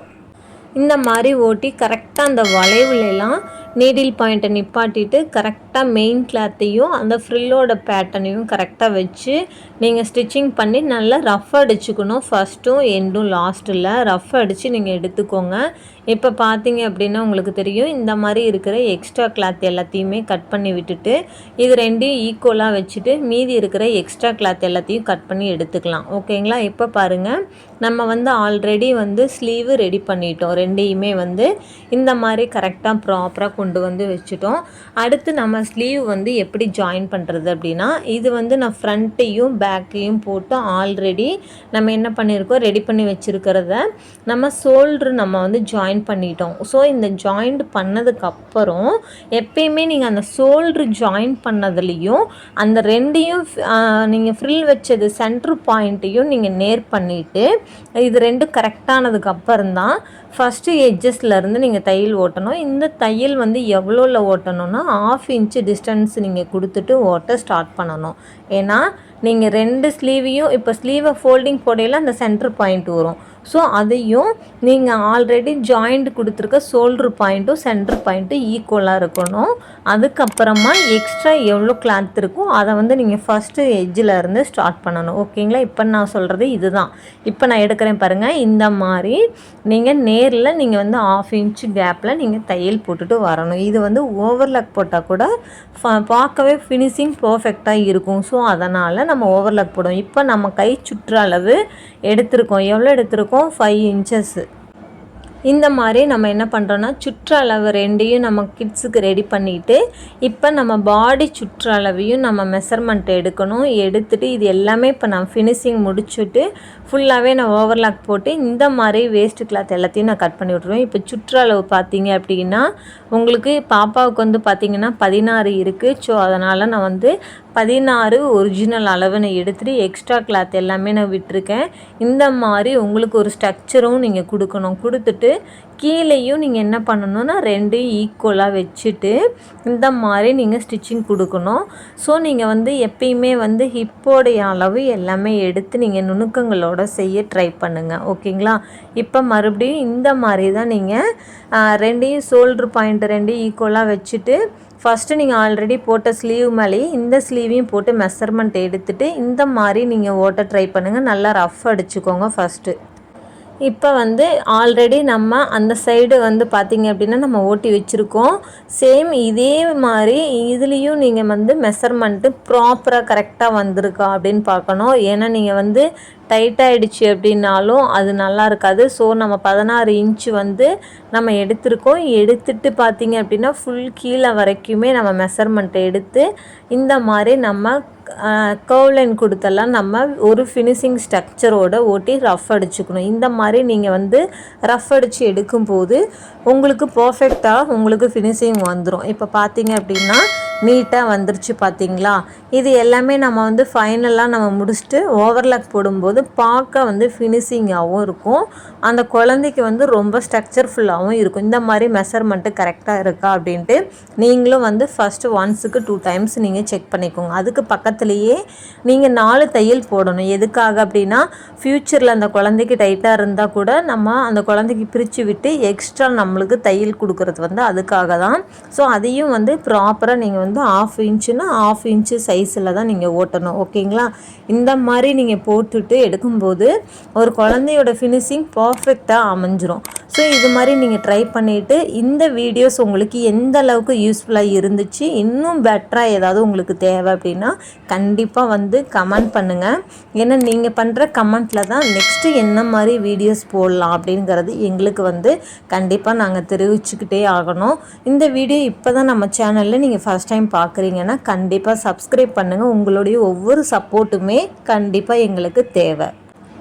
இந்த மாதிரி ஓட்டி கரெக்டாக அந்த வளைவுலலாம் நீடில் பாயிண்ட்டை நிப்பாட்டிட்டு கரெக்டாக மெயின் கிளாத்தையும் அந்த ஃப்ரில்லோட பேட்டர்னையும் கரெக்டாக வச்சு நீங்கள் ஸ்டிச்சிங் பண்ணி நல்லா ரஃப் அடிச்சுக்கணும். ஃபஸ்ட்டும் எண்டும் லாஸ்ட்டில் ரஃப் அடித்து நீங்கள் எடுத்துக்கோங்க. இப்போ பார்த்தீங்க அப்படின்னா உங்களுக்கு தெரியும், இந்த மாதிரி இருக்கிற எக்ஸ்ட்ரா கிளாத் எல்லாத்தையுமே கட் பண்ணி விட்டுட்டு இது ரெண்டையும் ஈக்குவலாக வச்சுட்டு மீதி இருக்கிற எக்ஸ்ட்ரா கிளாத் எல்லாத்தையும் கட் பண்ணி எடுத்துக்கலாம். ஓகேங்களா? இப்போ பாருங்கள், நம்ம வந்து ஆல்ரெடி வந்து ஸ்லீவு ரெடி பண்ணிட்டோம். ரெண்டையுமே வந்து இந்த மாதிரி கரெக்டாக ப்ராப்பராக கொண்டு வந்து வச்சுட்டோம். அடுத்து நம்ம ஸ்லீவ் வந்து எப்படி ஜாயின் பண்ணுறது அப்படின்னா, இது வந்து நான் ஃப்ரண்ட்டையும் பேக்கையும் போட்டு ஆல்ரெடி நம்ம என்ன பண்ணியிருக்கோம், ரெடி பண்ணி வச்சுருக்கிறத நம்ம ஷோல்ட்ரு நம்ம வந்து ஜாயின் பண்ணிட்டோம். ஸோ இந்த ஜாயிண்ட் பண்ணதுக்கப்புறம் எப்பயுமே நீங்கள் அந்த ஷோல்ட்ரு ஜாயின் பண்ணதுலேயும் அந்த ரெண்டையும் நீங்கள் ஃப்ரில் வச்சது சென்ட்ரு பாயிண்ட்டையும் நீங்கள் நேர் பண்ணிவிட்டு இது ரெண்டும் கரெக்டானதுக்கப்புறம் தான் ஃபஸ்ட்டு எட்ஜஸ்லேருந்து நீங்கள் தையல் ஓட்டணும். இந்த தையல் வந்து எவ்வளோவில் ஓட்டணும்னா 1/2 இன்ச்சு டிஸ்டன்ஸ் நீங்கள் கொடுத்துட்டு ஓட்ட ஸ்டார்ட் பண்ணணும். ஏன்னா நீங்கள் 2 ஸ்லீவையும் இப்போ ஸ்லீவை ஃபோல்டிங் போடையில் அந்த சென்ட்ரு பாயிண்ட் வரும். ஸோ அதையும் நீங்கள் ஆல்ரெடி ஜாயிண்ட் கொடுத்துருக்க ஷோல்ட்ரு பாயிண்ட்டும் சென்ட்ரு பாயிண்ட்டும் ஈக்குவலாக இருக்கணும். அதுக்கப்புறமா எக்ஸ்ட்ரா எவ்வளோ கிளாத் இருக்கோ அதை வந்து நீங்கள் ஃபஸ்ட்டு எட்ஜில் இருந்து ஸ்டார்ட் பண்ணணும். ஓகேங்களா? இப்போ நான் சொல்கிறது இதுதான். இப்போ நான் எடுக்கிறேன் பாருங்கள். இந்த மாதிரி நீங்கள் நேரில் நீங்கள் வந்து 1/2 இன்ச்சு கேப்பில் நீங்கள் தையல் போட்டுட்டு வரணும். இது வந்து ஓவர்லாக் போட்டால் கூட பார்க்கவே ஃபினிஷிங் பர்ஃபெக்டாக இருக்கும். ஸோ அதனால் நம்ம ஓவர்லாக் போடுவோம். இப்போ நம்ம கை சுற்ற அளவு எடுத்திருக்கோம். எவ்வளோ எடுத்திருக்கோம்? 5 இன்ச்சஸ். இந்த மாதிரி நம்ம என்ன பண்ணுறோன்னா சுற்றளவு ரெண்டையும் நம்ம கிட்ஸுக்கு ரெடி பண்ணிவிட்டு இப்போ நம்ம பாடி சுற்றளவையும் நம்ம மெஷர்மெண்ட் எடுக்கணும். எடுத்துகிட்டு இது எல்லாமே இப்போ நான் ஃபினிஷிங் முடிச்சுட்டு ஃபுல்லாகவே நான் ஓவர்லாக் போட்டு இந்த மாதிரி வேஸ்ட் கிளாத் எல்லாத்தையும் நான் கட் பண்ணி விட்ருவேன். இப்போ சுற்றளவு பார்த்தீங்க அப்படின்னா உங்களுக்கு பாப்பாவுக்கு வந்து பார்த்திங்கன்னா 16 இருக்குது. ஸோ அதனால் நான் வந்து 16 ஒரிஜினல் அளவு நான் எடுத்துகிட்டு எக்ஸ்ட்ரா கிளாத் எல்லாமே நான் விட்டுருக்கேன். இந்த மாதிரி உங்களுக்கு ஒரு ஸ்ட்ரக்சரும் நீங்கள் கொடுக்கணும். கொடுத்துட்டு கீழேயும் நீங்கள் என்ன பண்ணணுன்னா 2 ஈக்குவலாக வச்சுட்டு இந்த மாதிரி நீங்கள் ஸ்டிச்சிங் கொடுக்கணும். ஸோ நீங்கள் வந்து எப்பயுமே வந்து ஹிப்போடைய அளவு எல்லாமே எடுத்து நீங்கள் நுணுக்கங்களோட செய்ய ட்ரை பண்ணுங்கள். ஓகேங்களா? இப்போ மறுபடியும் இந்த மாதிரி தான் நீங்கள் 2 ஷோல்ட்ரு பாயிண்ட் 2 ஈக்குவலாக வச்சுட்டு ஃபஸ்ட்டு நீங்கள் ஆல்ரெடி போட்ட ஸ்லீவ் மேலேயே இந்த ஸ்லீவையும் போட்டு மெஷர்மெண்ட் எடுத்துகிட்டு இந்த மாதிரி நீங்கள் ஓட்ட ட்ரை பண்ணுங்கள். நல்லா ரஃப் அடிச்சுக்கோங்க ஃபஸ்ட்டு. இப்போ வந்து ஆல்ரெடி நம்ம அந்த சைடு வந்து பார்த்திங்க அப்படின்னா நம்ம ஓட்டி வச்சுருக்கோம். சேம் இதே மாதிரி இதுலேயும் நீங்கள் வந்து மெஷர்மெண்ட்டு ப்ராப்பராக கரெக்டாக வந்திருக்கா அப்படின்னு பார்க்கணும். ஏன்னா நீங்கள் வந்து டைட்டாகிடுச்சு அப்படின்னாலும் அது நல்லா இருக்காது. ஸோ நம்ம 16 இன்ச்சு வந்து நம்ம எடுத்திருக்கோம். எடுத்துகிட்டு பார்த்திங்க அப்படின்னா ஃபுல் கீழே வரைக்குமே நம்ம மெஷர்மெண்ட்டை எடுத்து இந்த மாதிரி நம்ம கர்வ் லைன் கொடுத்தெல்லாம் நம்ம ஒரு ஃபினிஷிங் ஸ்ட்ரக்சரோட ஓட்டி ரஃப் அடிச்சுக்கணும். இந்த மாதிரி நீங்கள் வந்து ரஃப் அடித்து எடுக்கும்போது உங்களுக்கு பர்ஃபெக்டாக உங்களுக்கு ஃபினிஷிங் வந்துடும். இப்போ பார்த்தீங்க அப்படின்னா நீட்டாக வந்துருச்சு பார்த்தீங்களா? இது எல்லாமே நம்ம வந்து ஃபைனலாக நம்ம முடிச்சுட்டு ஓவர்லாக் போடும்போது பார்க்க வந்து ஃபினிஷிங்காகவும் இருக்கும். அந்த குழந்தைக்கு வந்து ரொம்ப ஸ்ட்ரக்சர்ஃபுல்லாகவும் இருக்கும். இந்த மாதிரி மெஷர்மெண்ட்டு கரெக்டாக இருக்கா அப்படின்ட்டு நீங்களும் வந்து ஃபஸ்ட்டு 2 டைம்ஸ் நீங்கள் செக் பண்ணிக்கோங்க. அதுக்கு பக்கத்துலேயே நீங்கள் 4 தையல் போடணும். எதுக்காக அப்படின்னா ஃப்யூச்சரில் அந்த குழந்தைக்கு டைட்டாக இருந்தால் கூட நம்ம அந்த குழந்தைக்கு பிரித்து விட்டு எக்ஸ்ட்ரா நம்மளுக்கு தையல் கொடுக்குறது வந்து அதுக்காக தான். ஸோ அதையும் வந்து ப்ராப்பராக நீங்கள் வந்து 1/2 இன்ச்சுன்னா 1/2 இன்ச்சு சைஸில் தான் நீங்கள் ஓட்டணும். ஓகேங்களா? இந்த மாதிரி நீங்கள் போட்டுட்டு எடுக்கும்போது ஒரு குழந்தையோட ஃபினிஷிங் பர்ஃபெக்டாக அமைஞ்சிரும். ஸோ இது மாதிரி நீங்கள் ட்ரை பண்ணிவிட்டு இந்த வீடியோஸ் உங்களுக்கு எந்த அளவுக்கு யூஸ்ஃபுல்லாக இருந்துச்சு, இன்னும் பெட்டராக ஏதாவது உங்களுக்கு தேவை அப்படின்னா கண்டிப்பாக வந்து கமெண்ட் பண்ணுங்கள். ஏன்னா நீங்கள் பண்ணுற கமெண்ட்டில் தான் நெக்ஸ்ட்டு என்ன மாதிரி வீடியோஸ் போடலாம் அப்படிங்கிறது எங்களுக்கு வந்து கண்டிப்பாக நாங்கள் தெரிவிச்சுக்கிட்டே ஆகணும். இந்த வீடியோ இப்போ தான் நம்ம சேனலில் நீங்கள் ஃபஸ்ட் டைம் பார்க்குறீங்கன்னா கண்டிப்பாக சப்ஸ்கிரைப் பண்ணுங்கள். உங்களுடைய ஒவ்வொரு சப்போர்ட்டுமே கண்டிப்பாக எங்களுக்கு தேவை.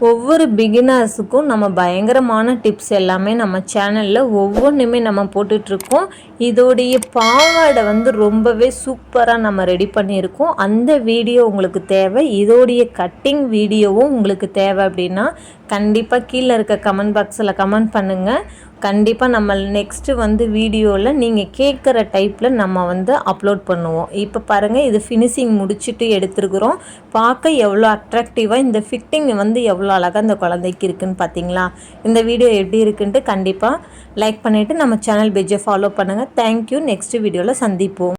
ஒவ்வொரு பிகினர்ஸுக்கும் நம்ம பயங்கரமான டிப்ஸ் எல்லாமே நம்ம சேனலில் ஒவ்வொன்றுமே நம்ம போட்டுட்ருக்கோம். இதோடைய பாவாடை வந்து ரொம்பவே சூப்பராக நம்ம ரெடி பண்ணியிருக்கோம். அந்த வீடியோ உங்களுக்கு தேவை, இதோடைய கட்டிங் வீடியோவும் உங்களுக்கு தேவை அப்படின்னா கண்டிப்பாக கீழே இருக்க கமெண்ட் பாக்ஸில் கமெண்ட் பண்ணுங்கள். கண்டிப்பாக நம்ம நெக்ஸ்ட்டு வந்து வீடியோவில் நீங்கள் கேட்குற டைப்பில் நம்ம வந்து அப்லோட் பண்ணுவோம். இப்போ பாருங்கள், இது ஃபினிஷிங் முடிச்சுட்டு எடுத்துருக்குறோம். பார்க்க எவ்வளோ அட்ராக்டிவாக இந்த ஃபிட்டிங் வந்து எவ்வளோ அழகாக இந்த குழந்தைக்கு இருக்குதுன்னு பார்த்தீங்களா? இந்த வீடியோ எப்படி இருக்குன்ட்டு கண்டிப்பாக லைக் பண்ணிவிட்டு நம்ம சேனல் பேஜை ஃபாலோ பண்ணுங்கள். தேங்க்யூ. நெக்ஸ்ட் வீடியோவில் சந்திப்போம்.